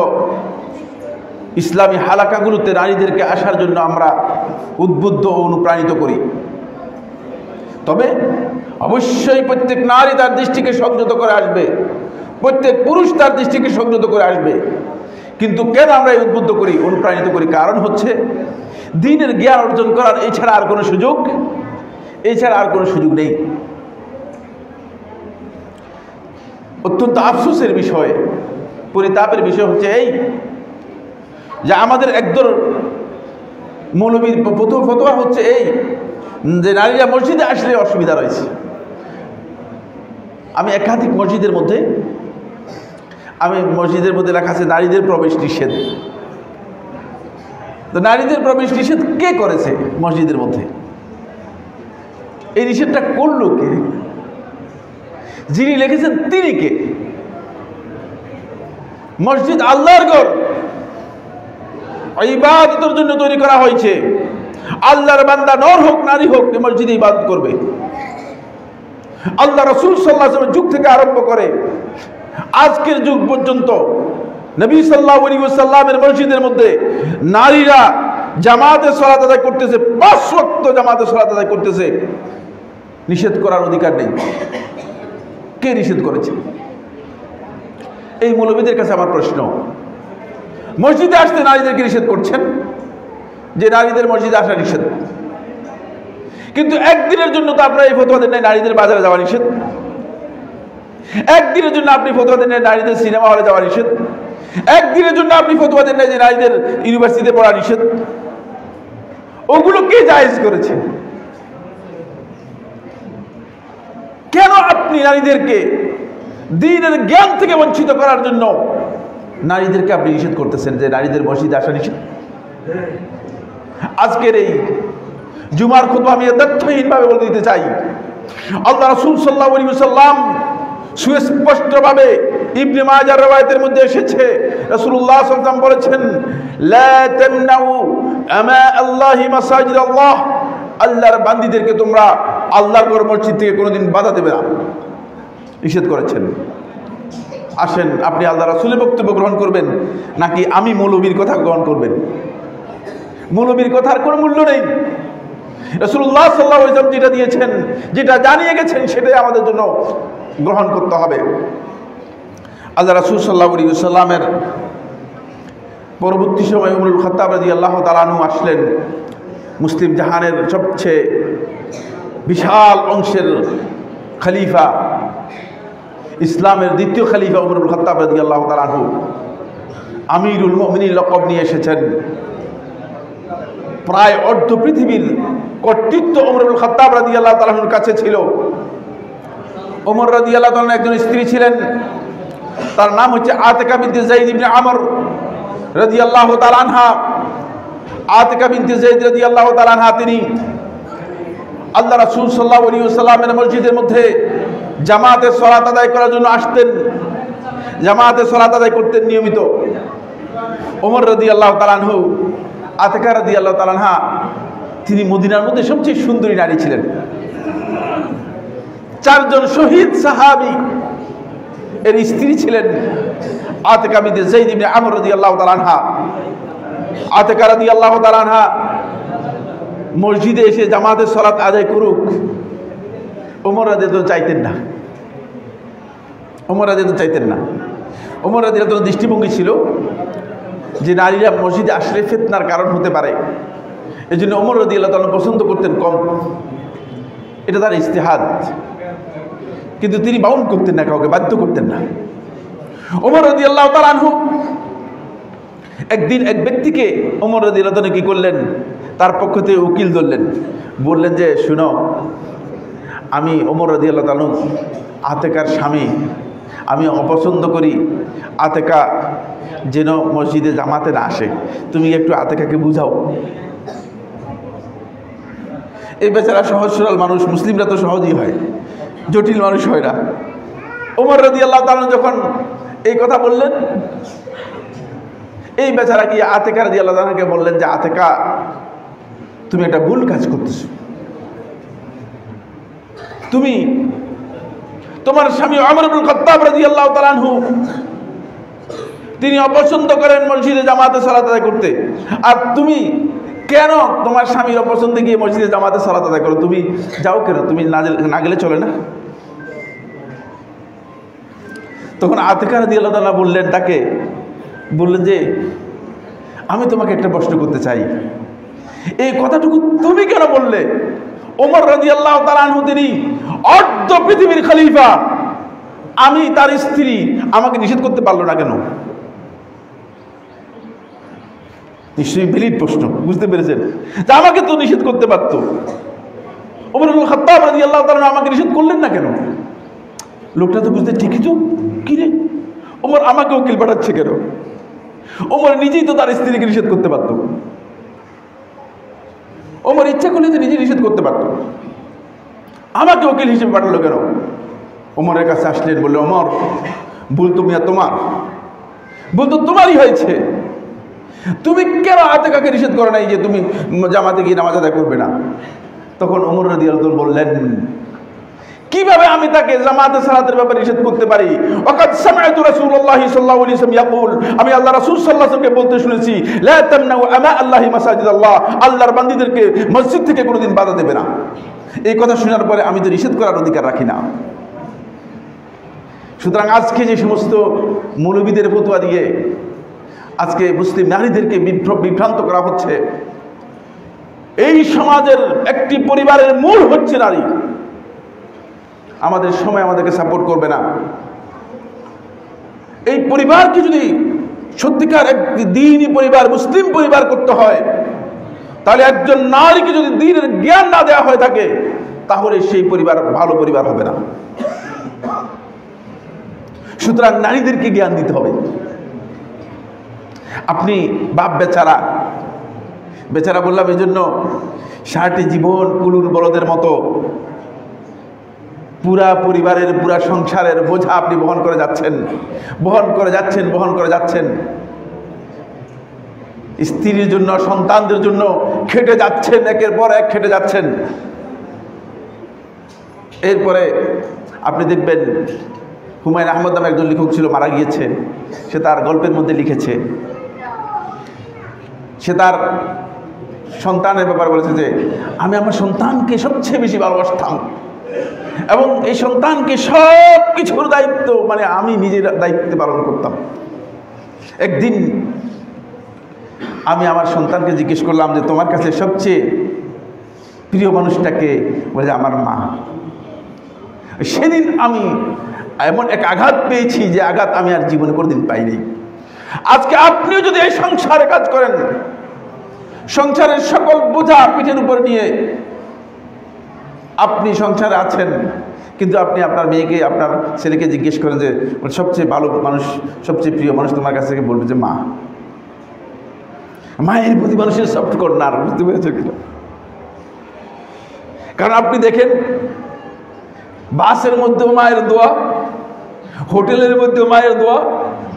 ইসলামী হালাকাগুলোতে নারীদেরকে আসার জন্য আমরা উদ্বুদ্ধ ও অনুপ্রাণিত করি। তবে অবশ্যই প্রত্যেক নারী তার দৃষ্টিকে সংযত করে আসবে, প্রত্যেক পুরুষ তার দৃষ্টিকে সংযত করে আসবে। কিন্তু কেন আমরা এই উদ্বুদ্ধ করি, অনুপ্রাণিত করি? কারণ হচ্ছে দ্বীনের জ্ঞান অর্জন করার এছাড়া আর কোনো সুযোগ নেই। অত্যন্ত আফসোসের বিষয়, পরিতাপের বিষয় হচ্ছে এই যে আমাদের একদল মৌলবীর ফতোয়া হচ্ছে এই যে নারীরা মসজিদে আসলে অসুবিধা রয়েছে। আমি একাধিক মসজিদের মধ্যে লেখা আছে নারীদের প্রবেশ নিষেধ। তো নারীদের প্রবেশ নিষেধ কে করেছে মসজিদের মধ্যে? এই নিষেধটা করলো কে? যিনি লিখেছেন তিনি কে? মসজিদ আল্লাহর ঘর, ইবাদতের জন্য তৈরি করা হয়েছে। আল্লাহর বান্দা নর হোক নারী হোক মসজিদে ইবাদত করবে। আল্লাহ রাসূল সাল্লাল্লাহু আলাইহি ওয়াসাল্লামের যুগ থেকে আরম্ভ করে আজকের যুগ পর্যন্ত নবী সাল্লাল্লাহু আলাইহি ওয়াসাল্লামের মসজিদের মধ্যে নারীরা জামাতে সালাত আদায় করতেছে, 5 ওয়াক্ত জামাতে সালাত আদায় করতেছে। নিষেধ করার অধিকার নেই। কে নিষেধ করেছে? এই মৌলবীদের কাছে আমার প্রশ্ন, মসজিদে আসতে নারীদেরকে নিষেধ করছেন যে নারীদের মসজিদে আসা নিষেধ, কিন্তু একদিনের জন্য তো আপনারা এই ফতোয়া দেন নাই নারীদের বাজারে যাওয়া নিষেধ, একদিনের জন্য আপনি ফতোয়া দেন নাই নারীদের সিনেমা হলে যাওয়া নিষেধ, একদিনের জন্য আপনি ফতোয়া দেন নাই যে নারীদের ইউনিভার্সিটিতে পড়া নিষেধ। ওগুলো কে জায়েজ করেছে? কেন আপনি নারীদেরকে দ্বীনের জ্ঞান থেকে বঞ্চিত করার জন্য নারীদেরকে আপনি নিষেধ করতেছেন যে নারীদের মসজিদে আসা নিষেধ? আজকের এই জুমার খুতবা আমি তথ্যহীনভাবে বলে দিতে চাই। আল্লাহ রাসূল সাল্লাল্লাহু আলাইহি ওয়াসাল্লাম সুস্পষ্টভাবে ইবনে মাজার রওয়ায়াতের মধ্যে এসেছে, রাসূলুল্লাহ সাল্লাল্লাহু আলাইহি ওয়াসাল্লাম বলেছেন, লা তামনাউ আমা আল্লাহি মাসাজিদ আল্লাহ, আল্লাহর বান্দীদেরকে তোমরা আল্লাহর ঘর মসজিদ থেকে কোনোদিন বাধা দেবে না, নিষেধ করেছেন। আসেন, আপনি আল্লাহ রাসূলের বক্তব্য গ্রহণ করবেন নাকি আমি মৌলবীর কথা গ্রহণ করবেন? মৌলবীর কথার কোনো মূল্য নেই। রাসূলুল্লাহ সাল্লাল্লাহু আলাইহি ওয়াসাল্লাম যেটা দিয়েছেন, যেটা জানিয়ে গেছেন, সেটাই আমাদের জন্য গ্রহণ করতে হবে। আল্লাহ রাসূল সাল্লাল্লাহু আলাইহি ওয়াসাল্লামের পরবর্তী সময় উমর ইবনে খাত্তাব রাদিয়াল্লাহু তাআলা আনহু আসলেন। মুসলিম জাহানের সবচেয়ে বিশাল অংশের খলিফা, ইসলামের দ্বিতীয় খলিফা উমর ইবনে খাত্তাব রাদিয়াল্লাহু তাআলা আনহু আমিরুল মুমিনিন লকব নিয়ে এসেছেন। প্রায় অর্ধ পৃথিবীর কর্তৃত্ব উমর ইবনে খাত্তাব রাদিয়াল্লাহু তাআলা আনহুর কাছে ছিল। ওমর রাদিয়াল্লাহু তাআলা একজন স্ত্রী ছিলেন, তার নাম হচ্ছে আতিকা বিনতে যায়েদ ইবনে আমর রাদিয়াল্লাহু তাআলা আনহা। আতিকা বিনতে যায়েদ রাদিয়াল্লাহু তাআলা আনহা তিনি আল্লাহ রাসূল সাল্লাল্লাহু আলাইহি ওয়াসাল্লামের মসজিদের মধ্যে জামাতে সালাত আদায় করার জন্য আসতেন, জামাতে সালাত আদায় করতেন নিয়মিত। ওমর রাদিয়াল্লাহু তাআলা আনহু, আতিকা রাদিয়াল্লাহু তাআলা আনহা তিনি মদিনার মধ্যে সবচেয়ে সুন্দরী নারী ছিলেন। 4 জন শহীদ সাহাবী এর স্ত্রী ছিলেন আতিকা বিনতে যায়েদ ইবনে আমর রাদিয়াল্লাহু তাআলা আনহা। আতিকা রাদিয়াল্লাহু তাআলা আনহা মসজিদে এসে জামাতের সালাত আদায় করুক, ওমর রাদিয়াল্লাহু চাইতেন না। ওমর রাদিয়াল্লাহু চাইতেন না। ওমর রাদিয়াল্লাহু দৃষ্টিভঙ্গি ছিল যে নারীরা মসজিদে আসলে ফিতনার কারণ হতে পারে, এই জন্য ওমর রাদিয়াল্লাহু পছন্দ করতেন কম। এটা তার ইজতিহাদ, কিন্তু তিনি বাউন্ড করতেন না, কাউকে বাধ্য করতেন না। ওমর রাদিয়াল্লাহু তাআলা আনহু একদিন এক ব্যক্তিকে ওমর রাদিয়াল্লাহু তাআলা কি করলেন, তার পক্ষ থেকে উকিল ধরলেন, বললেন যে শুনো, আমি ওমর রাদিয়াল্লাহু তাআলা আতিকার স্বামী, আমি অপছন্দ করি আতিকা যেন মসজিদে জামাতে না আসে, তুমি একটু আতিকাকে বুঝাও। এই বেচারা সহজ সরল মানুষ, মুসলিমরা তো সহজই হয়, জটিল মানুষ হয় না। ওমর রাদিয়াল্লাহু তাআলা যখন এই কথা বললেন, এই বেচারা কি আতিকা রাদিয়াল্লাহু তাআলাকে বললেন যে আতিকা, তুমি একটা ভুল কাজ করতেছো, তুমি তোমার স্বামী ওমর ইবনে খাত্তাব রাদিয়াল্লাহু তাআলা আনহু তিনি অপছন্দ করেন মসজিদে জামাতে সালাত আদায় করতে, আর তুমি কেন তোমার স্বামীর অপছন্দে গিয়ে মসজিদে জামাতে সালাত আদায় করো? তুমি যাও কেন? তুমি না গেলে চলে না? তখন আতিকা রাদিয়াল্লাহু তাআলা বললেন, তাকে বললেন যে আমি তোমাকে একটা প্রশ্ন করতে চাই, এই কথাটুকু তুমি কেন বললে? ওমর রাদিয়াল্লাহু তাআলা আনহু তিনি অর্ধ পৃথিবীর খলিফা, আমি তার স্ত্রী, আমাকে নিষেধ করতে পারলো না কেন? নিশ্চয়ই ভ্যালিড প্রশ্ন, বুঝতে পেরেছেন? যে আমাকে তো নিষেধ করতে পারতো, ওমর ইবনে খাত্তাব রাদিয়াল্লাহু তাআলা আমাকে নিষেধ করলেন না কেন? লোকটা তো বুঝতে ঠিকই তো, কি রে ওমর আমাকে উকিল পাঠাচ্ছে কেন? ওমর নিজেই তো তার স্ত্রীকে নিষেধ করতে পারত, ওমর ইচ্ছা করলে তো নিজে নিষেধ করতে পারত, আমাকে উকিল হিসেবে পাঠালো কেন? ওমরের কাছে আসলেন, বললে ওমর, ভুল তো মিয়া তোমার, ভুল তো তোমারই হয়েছে, তুমি কেন আতিকাকে নিষেধ করো নাই যে তুমি জামাতে গিয়ে নামাজ আদায় করবে না? তখন ওমর রাদিয়াল্লাহু তাআলা বললেন, কিভাবে আমি তাকে জামাতে সালাতের ব্যাপারে নিষেধ করতে পারি? ওয়াকাদ সামি'তু রাসূলুল্লাহ সাল্লাল্লাহু আলাইহি ওয়াসাল্লাম ইয়াকুল, আমি আল্লাহ রাসূল সাল্লাল্লাহু আলাইহি ওয়াসাল্লামকে বলতে শুনেছি, লা তামনাউ আমা আল্লাহি মাসাজিদ আল্লাহ, আল্লাহর বান্দীদেরকে মসজিদ থেকে কোনোদিন বাধা দেবে না। এই কথা শোনার পরে আমি তো নিষেধ করার অধিকার রাখি না। সুতরাং আজকে যে সমস্ত মৌলবীদের ফতোয়া দিয়ে আজকে মুসলিম নারীদেরকে বিভ্রান্ত করা হচ্ছে, এই সমাজের একটি পরিবারের মূল হচ্ছে নারী। আমাদের সময় আমাদেরকে সাপোর্ট করবে না। এই পরিবারকে যদি সত্যিকার একটি দ্বীনি পরিবার, মুসলিম পরিবার করতে হয়, তাহলে একজন নারীকে যদি দ্বীনের জ্ঞান না দেওয়া হয়ে থাকে, তাহলে সেই পরিবার ভালো পরিবার হবে না। সুতরাং নারীদেরকে জ্ঞান দিতে হবে। আপনি বাপ বেচারা বেচারা বললাম এই জন্য সারাটি জীবন কুলুর বলদের মতো পুরা পরিবারের পুরা সংসারের বোঝা আপনি বহন করে যাচ্ছেন, বহন করে যাচ্ছেন, বহন করে যাচ্ছেন। স্ত্রীর জন্য, সন্তানদের জন্য খেটে যাচ্ছেন, একের পর এক খেটে যাচ্ছেন। এরপরে আপনি দেখবেন হুমায়ুন আহমদ নামে একজন লেখক ছিল, মারা গিয়েছে। সে তার গল্পের মধ্যে লিখেছে, সে তার সন্তানের ব্যাপারে বলেছে যে আমি আমার সন্তানকে সবচেয়ে বেশি ভালোবাসতাম এবং এই সন্তানকে সব কিছুর দায়িত্ব মানে আমি নিজের দায়িত্বে পালন করতাম। একদিন আমি আমার সন্তানকে জিজ্ঞেস করলাম যে তোমার কাছে সবচেয়ে প্রিয় মানুষটাকে? বলে আমার মা। সেদিন আমি এমন এক আঘাত পেয়েছি যে আঘাত আমি আর জীবনে কোনোদিন পাইনি। আজকে আপনিও যদি এই সংসারে কাজ করেন, সংসারের সকল বোঝা পিঠের উপর নিয়ে আপনি সংসারে আছেন, কিন্তু আপনি আপনার মেয়েকে, আপনার ছেলেকে জিজ্ঞেস করেন যে সবচেয়ে ভালো মানুষ, সবচেয়ে প্রিয় মানুষ তোমার কাছ থেকে, বলবে যে মা। মায়ের প্রতি মানুষের সফট কর্নার, বুঝতে পেরেছে কিনা? কারণ আপনি দেখেন বাসের মধ্যেও মায়ের দোয়া, হোটেলের মধ্যেও মায়ের দোয়া,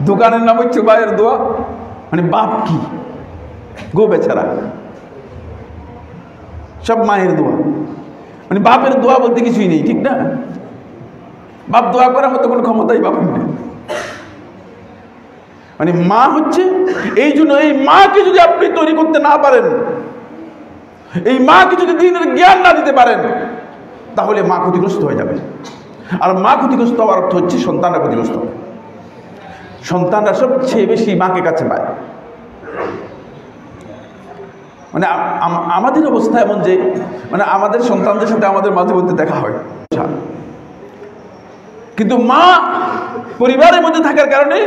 দোকানের নাম হচ্ছে মায়ের দোয়া। মানে বাপ কি গো বেচারা, সব মায়ের দোয়া। মানে বাপের দোয়া বলতে কিছুই নেই, ঠিক না? বাপ দোয়া করার মতো কোনো ক্ষমতাই বাপের নেই। মানে মা হচ্ছে, এই জন্য এই মাকে যদি আপনি তৈরি করতে না পারেন, এই মাকে যদি দিনের জ্ঞান না দিতে পারেন, তাহলে মা ক্ষতিগ্রস্ত হয়ে যাবে। আর মা ক্ষতিগ্রস্ত হওয়ার অর্থ হচ্ছে সন্তানরা ক্ষতিগ্রস্ত হবে। সন্তানরা সবচেয়ে বেশি মাকে কাছে পায়। মানে আমাদের অবস্থা এমন যে মানে আমাদের সন্তানদের সাথে আমাদের মাঝে মধ্যে দেখা হয়, কিন্তু মা পরিবারের মধ্যে থাকার কারণে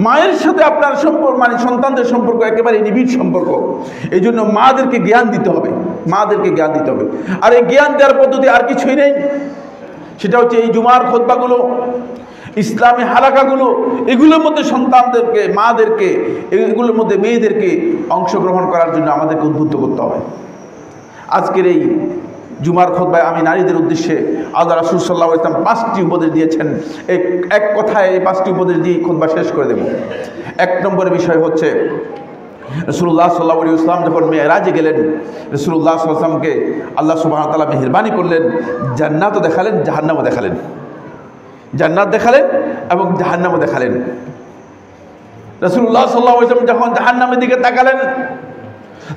মায়ের সাথে আপনার সম্পর্ক, মানে সন্তানদের সম্পর্ক একেবারে নিবিড় সম্পর্ক। এই জন্য মাদেরকে জ্ঞান দিতে হবে, মাদেরকে জ্ঞান দিতে হবে। আর এই জ্ঞান দেওয়ার পদ্ধতি আর কিছুই নেই, সেটা হচ্ছে এই জুমার খুতবাগুলো, ইসলামী হালাকাগুলো, এগুলোর মধ্যে সন্তানদেরকে, মাদেরকে, এগুলোর মধ্যে মেয়েদেরকে অংশগ্রহণ করার জন্য আমাদেরকে উদ্বুদ্ধ করতে হবে। আজকের এই জুমার খুতবায় আমি নারীদের উদ্দেশ্যে আল্লাহ রাসূল সাল্লাল্লাহু আলাইহি ওয়াসাল্লাম 5টি উপদেশ দিয়েছেন। এক কথায় এই 5টি উপদেশ দিয়ে খুতবা শেষ করে দেব। 1 নম্বরের বিষয় হচ্ছে রাসূলুল্লাহ সাল্লাল্লাহু আলাইহি ওয়াসাল্লাম যখন মেরাজে গেলেন, রাসূলুল্লাহ সাল্লাল্লাহু আলাইহি ওয়াসাল্লামকে আল্লাহ সুবহানাহু ওয়া তাআলা মেহেরবানি করলেন, জান্নাতও দেখালেন, জাহান্নামও দেখালেন। জান্নাত দেখালেন এবং জাহান্নামও দেখালেন। রাসূলুল্লাহ সাল্লাল্লাহু আলাইহি ওয়াসাল্লাম যখন জাহান্নামের দিকে তাকালেন,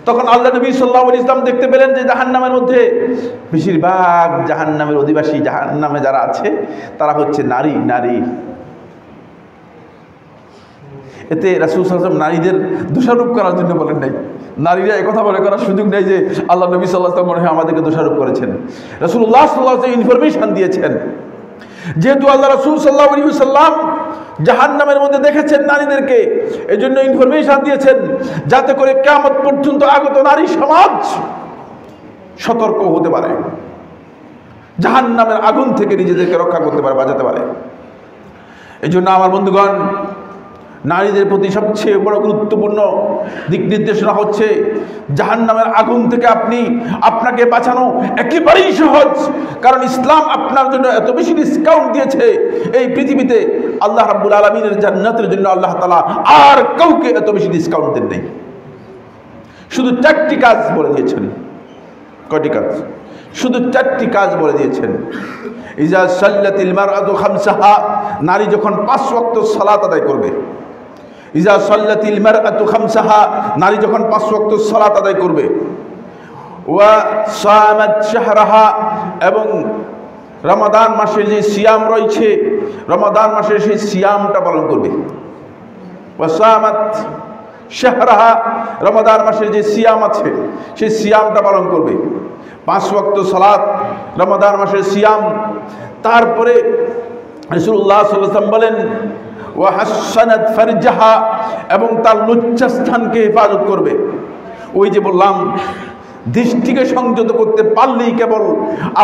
তখন আল্লাহ নবী সাল্লাল্লাহু আলাইহি ওয়াসাল্লাম দেখতে পেলেন যে জাহান্নামের মধ্যে বেশিরভাগ জাহান্নামের অধিবাসী, জাহান্নামে যারা আছে তারা হচ্ছে নারী। নারী এতে রাসূল সাল্লাল্লাহু আলাইহি ওয়াসাল্লাম নারীদের দোষারোপ করার জন্য বলেন নাই। নারীরা এই কথা বলে করার সুযোগ নেই যে আল্লাহ নবী সাল্লাল্লাহু আলাইহি ওয়াসাল্লাম মনে হয় আমাদেরকে দোষারোপ করেছেন। রাসূলুল্লাহ সাল্লাল্লাহু আলাইহি ওয়াসাল্লাম ইনফরমেশন দিয়েছেন, যেহেতু আল্লাহ রাসূল সাল্লাল্লাহু আলাইহি ওয়াসাল্লাম জাহান্নামের মধ্যে দেখেছেন নারীদেরকে, এজন্য ইনফরমেশন দিয়েছেন যাতে করে কিয়ামত পর্যন্ত আগত নারী সমাজ সতর্ক হতে পারে, জাহান্নামের আগুন থেকে নিজেদেরকে রক্ষা করতে পারে, বাঁচাতে পারে। এজন্য আমার বন্ধুগণ, নারীদের প্রতি সবচেয়ে বড় গুরুত্বপূর্ণ দিক নির্দেশনা হচ্ছে জাহান্নামের আগুন থেকে আপনাকে বাঁচানো একেবারেই সহজ। কারণ ইসলাম আপনার জন্য এত বেশি ডিসকাউন্ট দিয়েছে, এই পৃথিবীতে আল্লাহ রাব্বুল আলামিনের জান্নাতের জন্য আল্লাহ তাআলা আর কাউকে এত বেশি ডিসকাউন্ট দেন নাই। শুধু 4টি কাজ বলে দিয়েছেন। কয়টি কাজ? শুধু 4টি কাজ বলে দিয়েছেন। ইজা সাল্লাতিল মারআতু খামসাহা, নারী যখন 5 ওয়াক্ত সালাত আদায় করবে। ইজা সাল্লাতিল মারআতু খামসাহা, নারী যখন 5 ওয়াক্ত সালাত আদায় করবে। ওয়া সামাত শাহরাহা, এবং রমাদান মাসের যে সিয়াম রয়েছে, রমাদান মাসের সেই সিয়ামটা পালন করবে। ওয়া সামাত শাহরাহা, রমাদান মাসের যে সিয়াম আছে সেই সিয়ামটা পালন করবে। 5 ওয়াক্ত সালাত, রমাদান মাসের সিয়াম। তারপরে রাসূলুল্লাহ সাল্লাল্লাহু আলাইহি ওয়াসাল্লাম বলেন ওয়া হাসানাত ফারজাহা, এবং তার লজ্জাস্থানকে হেফাজত করবে। ওই যে বললাম, দৃষ্টিকে সংযত করতে পারলেই কেবল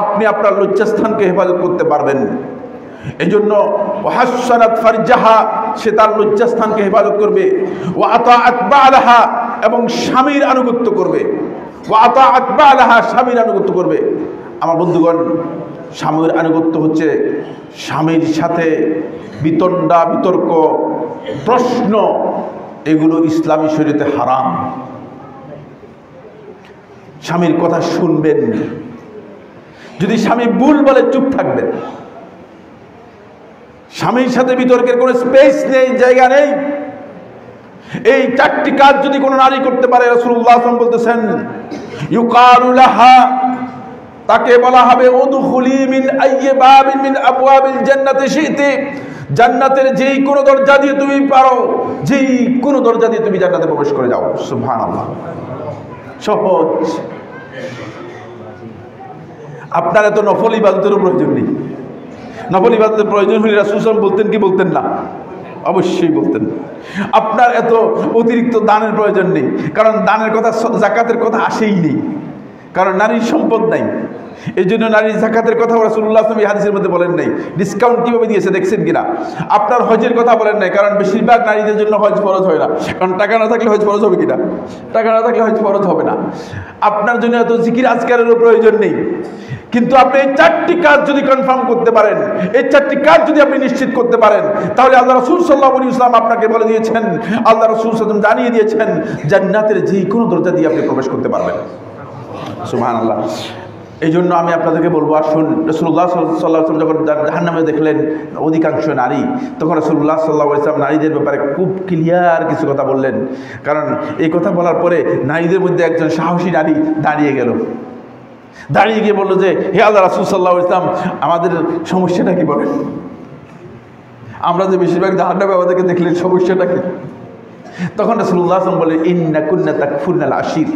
আপনি আপনার লজ্জাস্থানকে হেফাজত করতে পারবেন। এই জন্য ওয়া হাসানাত ফারজাহা, সে তার লজ্জাস্থানকে হেফাজত করবে। ওয়া আতাআত বা'লাহা, এবং স্বামীর আনুগত্য করবে, ওয়া আতাআত বালাহা, স্বামীর আনুগত্য করবে। আমার বন্ধুগণ, স্বামীর আনুগত্য হচ্ছে স্বামীর সাথে বিতণ্ডা, বিতর্ক, প্রশ্ন, এগুলো ইসলামী শরীয়তে হারাম। স্বামীর কথা শুনবেন, যদি স্বামী ভুল বলে চুপ থাকবেন। স্বামীর সাথে বিতর্কের কোনো স্পেস নেই, জায়গা নেই। এই চারটি কাজ যদি কোনো নারী করতে পারে, রাসূলুল্লাহ সাল্লাল্লাহু আলাইহি ওয়াসাল্লাম বলতেছেন, ইউকালু লাহা, তাকে বলা হবে উদখুলি মিন আইয়ি বাবিন মিন আবওয়াবিল জান্নাতি শি'তি, জান্নাতের যেই কোনো দরজা দিয়ে তুমি পারো, যেই কোনো দরজা দিয়ে তুমি জান্নাতে প্রবেশ করে যাও। সুবহানাল্লাহ, সহজ। আপনার এত নফল ইবাদতের প্রয়োজন নেই। নফল ইবাদতের প্রয়োজন হলে রাসূল সাল্লাল্লাহু আলাইহি ওয়াসাল্লাম বলতেন কি বলতেন না? অবশ্যই বলতেন। আপনার এত অতিরিক্ত দানের প্রয়োজন নেই, কারণ দানের কথা, যাকাতের কথা আসেই নেই, কারণ নারীর সম্পদ নাই। এই জন্য নারীর যাকাতের কথা রাসূলুল্লাহ সাল্লাল্লাহু আলাইহি ওয়াসাল্লাম হাদিসের মধ্যে বলেন নাই। ডিসকাউন্ট কিভাবে দিয়েছে দেখছেন কিনা? আপনার হজের কথা বলেন নাই, কারণ বেশিরভাগ নারীদের জন্য হজ ফরজ হয় না, কারণ টাকা না থাকলে হজ ফরজ হবে কিনা? টাকা না থাকলে হজ ফরজ হবে না। আপনার জন্য এত জিকির আজকারেরও প্রয়োজন নেই, কিন্তু আপনি এই চারটি কাজ যদি কনফার্ম করতে পারেন, এই চারটি কাজ যদি আপনি নিশ্চিত করতে পারেন, তাহলে আল্লাহ রাসূল সাল্লাল্লাহু আলাইহি ওয়াসাল্লাম আপনাকে বলে দিয়েছেন, আল্লাহ রাসূল সাল্লাল্লাহু আলাইহি ওয়াসাল্লাম জানিয়ে দিয়েছেন, জান্নাতের যে কোনো দরজা দিয়ে আপনি প্রবেশ করতে পারবেন। সুবহানাল্লাহ। এই জন্য আমি আপনাদেরকে বলবো, আসুন, রাসূলুল্লাহ সাল্লাল্লাহু আলাইহি ওয়াসাল্লাম যখন জাহান্নামে দেখলেন অধিকাংশ নারী, তখন রাসূলুল্লাহ সাল্লাল্লাহু আলাইহি ওয়াসাল্লাম নারীদের ব্যাপারে খুব ক্লিয়ার কিছু কথা বললেন। কারণ এই কথা বলার পরে নারীদের মধ্যে একজন সাহসী নারী দাঁড়িয়ে গেল, দাঁড়িয়ে গিয়ে বললো যে, হে আল্লাহ রাসূল সাল্লাল্লাহু আলাইহি ওয়াসাল্লাম, আমাদের সমস্যাটা কি বলেন? আমরা যে বেশিরভাগ জাহান্নামে আমাদেরকে দেখলেন, সমস্যাটা কি? তখন রাসূলুল্লাহ সাল্লাল্লাহু আলাইহি ওয়াসাল্লাম বললেন, ইন্না কুন্না তাকফুরনাল আশির।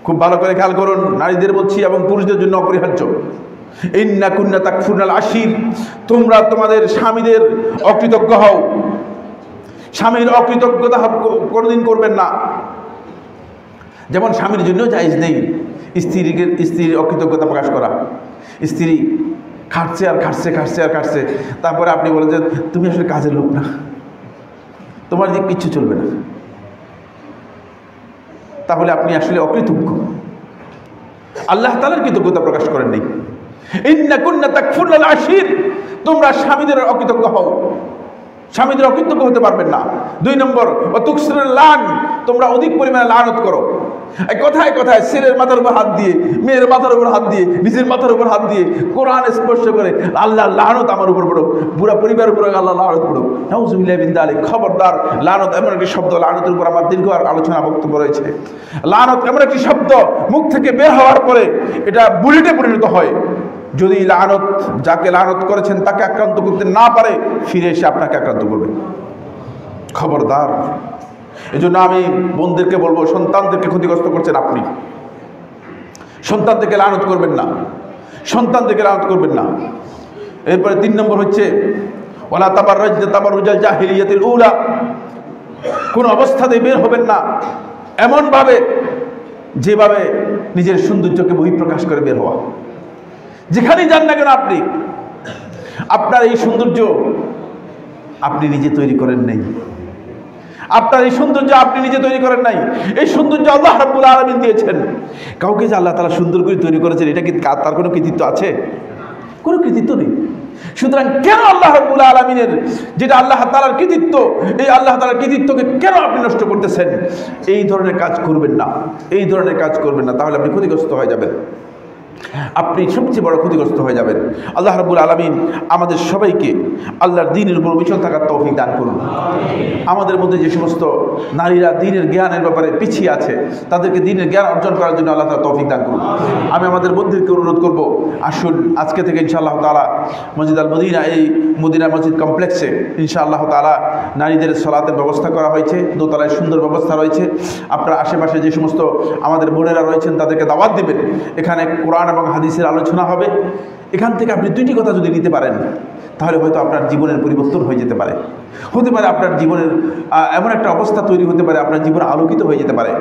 খুব ভালো করে খেয়াল করুন, নারীদের বলছি এবং পুরুষদের জন্য অপরিহার্য। ইন্না কুন্না তাকফুরনাল আশির, তোমরা তোমাদের স্বামীদের অকৃতজ্ঞ হও। স্বামীর অকৃতজ্ঞতা কোনোদিন করবেন না। যেমন স্বামীর জন্য জায়েজ নেই স্ত্রীর অকৃতজ্ঞতা প্রকাশ করা। স্ত্রী খাটছে আর খাটছে, খাটছে আর খাটছে, তারপরে আপনি বলেন যে তুমি আসলে কাজের লোক না, তোমার দিক কিচ্ছু চলবে না, তাহলে আপনি আসলে অকৃতজ্ঞ। আল্লাহ তাআলার কৃতজ্ঞতা প্রকাশ করেন নাই। ইন্না কুন্না তাকফুরনাল আশির, তোমরা স্বামীদের অকৃতজ্ঞ হও, স্বামীদের অকৃতজ্ঞ হতে পারবেন না। 2 নম্বর, ওয়া তুকসিরুল লান, তোমরা অধিক পরিমাণে লানত করো। কথায় কথায় ছেলের মাথার উপর হাত দিয়ে, মেয়ের মাথার উপর হাত দিয়ে, নিজের মাথার উপর হাত দিয়ে কোরআন স্পর্শ করে আল্লাহর লানত আমার উপর পড়ুক, পুরো পরিবারের উপর আল্লাহ লানত পড়ুক। নাউযুবিল্লাহি মিন যালিক। খবরদার, লানত এমন একটি শব্দ, লানতের উপর আমার দীর্ঘ আলোচনা বক্তব্য রয়েছে। লানত এমন একটি শব্দ, মুখ থেকে বের হওয়ার পরে এটা বুলেটে পরিণত হয়। যদি লানত, যাকে লানত করেছেন তাকে আক্রান্ত করতে না পারে, ফিরে এসে আপনাকে আক্রান্ত করবে। খবরদার। এই জন্য আমি বোনদেরকে বলবো, সন্তানদেরকে ক্ষতিগ্রস্ত করছেন আপনি, সন্তানদেরকে লানত করবেন না, সন্তানদেরকে লানত করবেন না। এরপরে 3 নম্বর হচ্ছে, ওয়ালা তাবাররাজনা তাবাররুজাল জাহিলিয়াতিল উলা, কোন অবস্থাতেই বের হবেন না এমনভাবে যেভাবে নিজের সৌন্দর্যকে বহিঃপ্রকাশ করে বের হওয়া। যেখানেই যান না কেন আপনি, আপনার এই সৌন্দর্য আপনি নিজে তৈরি করেন নাই, আপনার এই সৌন্দর্য আপনি নিজে তৈরি করেন নাই, এই সৌন্দর্য আল্লাহ রাব্বুল আলামিন দিয়েছেন। কাউকে যে আল্লাহ তাআলা সুন্দর করে তৈরি করেছেন, এটা কি তার কোনো কৃতিত্ব আছে? কোনো কৃতিত্ব নেই। সুতরাং কেন আল্লাহ রাব্বুল আলামিনের, যেটা আল্লাহ তাআলার কৃতিত্ব, এই আল্লাহ তাআলার কৃতিত্বকে কেন আপনি নষ্ট করতেছেন? এই ধরনের কাজ করবেন না, এই ধরনের কাজ করবেন না, তাহলে আপনি ক্ষতিগ্রস্ত হয়ে যাবেন, আপনি সবচেয়ে বড় ক্ষতিগ্রস্ত হয়ে যাবেন। আল্লাহ রাব্বুল আলামিন আমাদের সবাইকে আল্লাহর দ্বীনের উপর অবিচল থাকার তৌফিক দান করুন। আমাদের মধ্যে যে সমস্ত নারীরা দ্বীনের জ্ঞানের ব্যাপারে পিছিয়ে আছে, তাদেরকে দ্বীনের জ্ঞান অর্জন করার জন্য আল্লাহ তাআলা তৌফিক দান করুন। আমি আমাদের বন্ধুদেরকে অনুরোধ করব, আসুন আজকে থেকে ইনশাআল্লাহ তাআলা মসজিদ আল মদিনা, এই মদিনা মসজিদ কমপ্লেক্সে ইনশাআল্লাহ তাআলা নারীদের সালাতের ব্যবস্থা করা হয়েছে, দোতলায় সুন্দর ব্যবস্থা রয়েছে। আপনারা আশেপাশে যে সমস্ত আমাদের বোনেরা রয়েছেন তাদেরকে দাওয়াত দিবেন। এখানে কোরআন এবং হাদিসের আলোচনা হবে। এখান থেকে আপনি 2টি কথা যদি নিতে পারেন, তাহলে হয়তো আপনার জীবনের পরিবর্তন হয়ে যেতে পারে। হতে পারে আপনার জীবনের এমন একটা অবস্থা তৈরি হতে পারে, আপনার জীবন আলোকিত হয়ে যেতে পারে,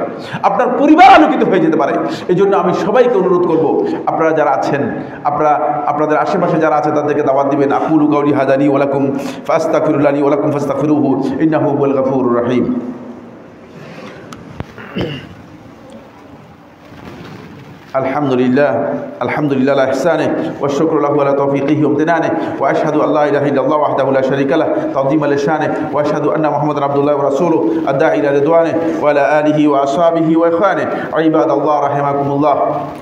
আপনার পরিবার আলোকিত হয়ে যেতে পারে। এই জন্য আমি সবাইকে অনুরোধ করব, আপনারা যারা আছেন, আপনাদের আশেপাশে যারা আছে তাদেরকে দাওয়াত দিবেন। আকুলু কাউলি হাযা লি ওয়া লাকুম ফাস্তাগফিরুল্লাহি ওয়া লাকুম ফাস্তাগফিরুহু ইন্নাহু হুয়াল গফুরুর রহিম। الحمد لله على إحسانه والشكر له على توفيقه وامتنانه وأشهد أن لا إله إلا الله وحده لا شريك له تعظيما لشانه وأشهد أن محمدا عبد الله ورسوله الداعي إلى رضوانه وعلى آله وأصحابه وإخوانه عباد الله رحمكم الله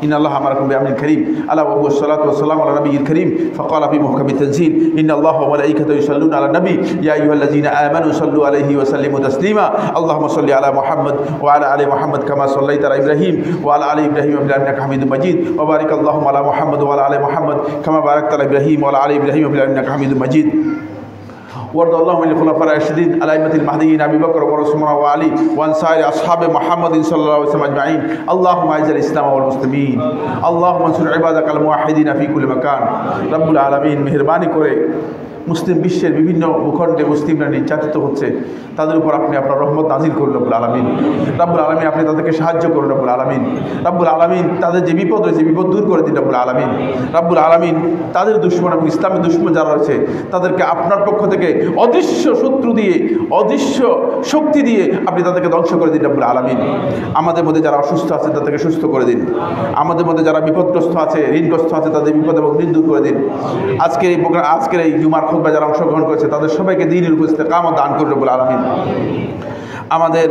إن الله أمركم بأمر كريم ألا وهو الصلاة والسلام على النبي الكريم فقال في محكم التنزيل إن الله وملائكته يصلون على النبي يا أيها الذين آمنوا صلوا عليه وسلموا تسليما اللهم صل على محمد وعلى آل محمد كما صليت على إبراهيم وعلى آل إبراهيم في العالمين إنك حميد مجيد وبارك اللهم على محمد وعلى آل محمد كما باركت على إبراهيم وعلى آل إبراهيم في العالمين إنك حميد مجيد وارض اللهم عن الخلفاء الراشدين الأئمة المهديين أبي بكر وعمر وعثمان وعلي وعن سائر أصحاب محمد صلى الله عليه وسلم أجمعين اللهم أعز الإسلام والمسلمين اللهم انصر عبادك الموحدين في كل مكان رب العالمين মেহেরবানি করে মুসলিম বিশ্বের বিভিন্ন ভূখণ্ডে মুসলিমরা নির্যাতিত হচ্ছে তাদের উপর আপনি আপনার রহমত নাজিল করুন রব্বুল আলামিন রব্বুল আলামিন আপনি তাদেরকে সাহায্য করুন রব্বুল আলামিন রব্বুল আলামিন তাদের যে বিপদ রয়েছে বিপদ দূর করে দিন রব্বুল আলামিন রব্বুল আলামিন তাদের দুশমন এবং ইসলামের দুশমন যারা রয়েছে তাদেরকে আপনার পক্ষ থেকে অদৃশ্য শত্রু দিয়ে অদৃশ্য শক্তি দিয়ে আপনি তাদেরকে ধ্বংস করে দিন রব্বুল আলামিন আমাদের মধ্যে যারা অসুস্থ আছে তাদেরকে সুস্থ করে দিন আমাদের মধ্যে যারা বিপদগ্রস্ত আছে ঋণগ্রস্ত আছে তাদের বিপদ এবং ঋণ দূর করে দিন আজকের এই জুমার খুতবা যারা অংশগ্রহণ করেছে তাদের সবাইকে দ্বীনের উপর ইস্তেকামত দান করুন রব্বুল আলামিন আমাদের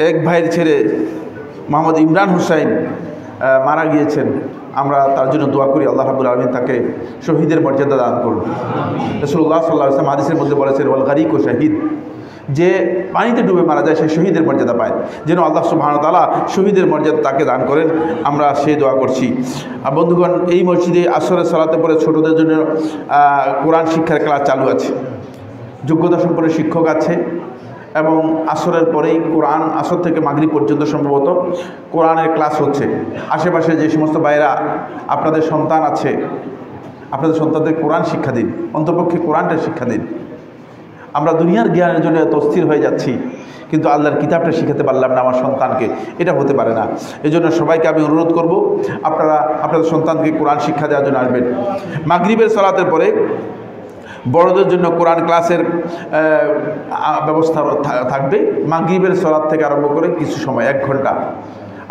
এক ভাইয়ের ছেলে মোহাম্মদ ইমরান হুসাইন মারা গিয়েছেন আমরা তার জন্য দোয়া করি আল্লাহ রাব্বুল আলামিন তাকে শহীদের মর্যাদা দান করুন রাসূলুল্লাহ সাল্লাল্লাহু আলাইহি ওয়াসাল্লাম হাদিসের মধ্যে বলেছেন ওয়াল গারিকু শাহীদ যে পানিতে ডুবে মারা যায় সে শহীদের মর্যাদা পায় যেন আল্লাহ সুবহানাহু ওয়া তাআলা শহীদের মর্যাদা তাকে দান করেন আমরা সেই দোয়া করছি বন্ধুগণ এই মসজিদে আসরের সালাতে পরে ছোটদের জন্য কোরআন শিক্ষার ক্লাস চালু আছে যোগ্যতা সম্পন্ন শিক্ষক আছে এবং আসরের পরেই কোরআন আসর থেকে মাগরিব পর্যন্ত সম্ভবত কোরআনের ক্লাস হচ্ছে আশেপাশে যে সমস্ত ভাইরা আপনাদের সন্তান আছে আপনাদের সন্তানদের কোরআন শিক্ষা দিন অন্তপক্ষে কোরআনটা শিক্ষা দিন আমরা দুনিয়ার জ্ঞানের জন্য এত অস্থির হয়ে যাচ্ছি কিন্তু আল্লাহর কিতাবটা শিখাতে পারলাম না আমার সন্তানকে এটা হতে পারে না এই জন্য সবাইকে আমি অনুরোধ করব আপনারা আপনাদের সন্তানকে কোরআন শিক্ষা দেওয়ার জন্য আসবেন মাগরিবের সালাতের পরে বড়দের জন্য কোরআন ক্লাসের ব্যবস্থা থাকবে মাগরিবের সালাত থেকে আরম্ভ করে কিছু সময় 1 ঘন্টা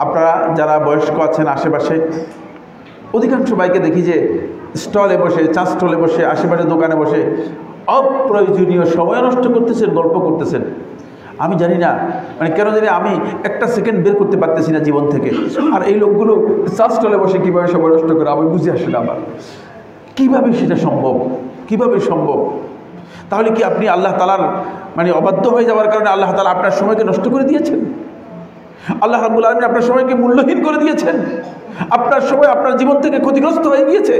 আপনারা যারা বয়স্ক আছেন আশেপাশে অধিকাংশ ভাইকে দেখি যে স্টলে বসে চা স্টলে বসে আশেপাশে দোকানে বসে অপ্রয়োজনীয় সময় নষ্ট করতেছেন গল্প করতেছেন আমি জানি না মানে কেন জানি আমি একটা সেকেন্ড বের করতে পারতেছি না জীবন থেকে আর এই লোকগুলো চা স্টলে বসে কীভাবে সময় নষ্ট করে আমি বুঝে আসি না আমার কীভাবে সেটা সম্ভব কিভাবে সম্ভব তাহলে কি আপনি আল্লাহ তাআলার মানে অবাধ্য হয়ে যাওয়ার কারণে আল্লাহ তাআলা আপনার সময়কে নষ্ট করে দিয়েছেন আল্লাহ রাব্বুল আলামিন আপনার সময়কে মূল্যহীন করে দিয়েছেন আপনার সময় আপনার জীবন থেকে ক্ষতিগ্রস্ত হয়ে গিয়েছে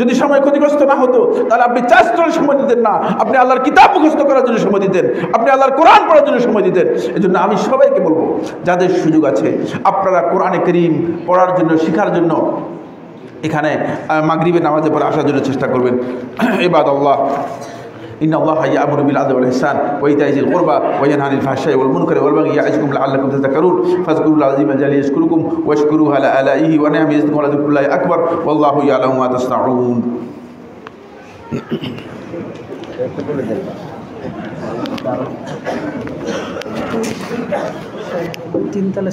যদি সময় ক্ষতিগ্রস্ত না হতো তাহলে আপনি চাষটলে সময় দিতেন না আপনি আল্লাহর কিতাব মুখস্থ করার জন্য সময় দিতেন আপনি আল্লাহর কোরআন পড়ার জন্য সময় দিতেন এজন্য আমি সবাইকে বলবো যাদের সুযোগ আছে আপনারা কোরআনে কারীম পড়ার জন্য শেখার জন্য এখানে মাগরিবের নামাজে পড়ে আসার জন্য চেষ্টা করবেন ইবাদাল্লাহ إن الله يأمر بالعدل والإحسان وإيتاء ذي القربى وينهى عن الفحشاء والمنكر والبغي يعظكم لعلكم تذكرون فاذكروا الله العظيم الجليل يذكركم واشكروه على آلائه ونعمه يزدكم ولذكر الله أكبر والله يعلم ما تصنعون তিনতলা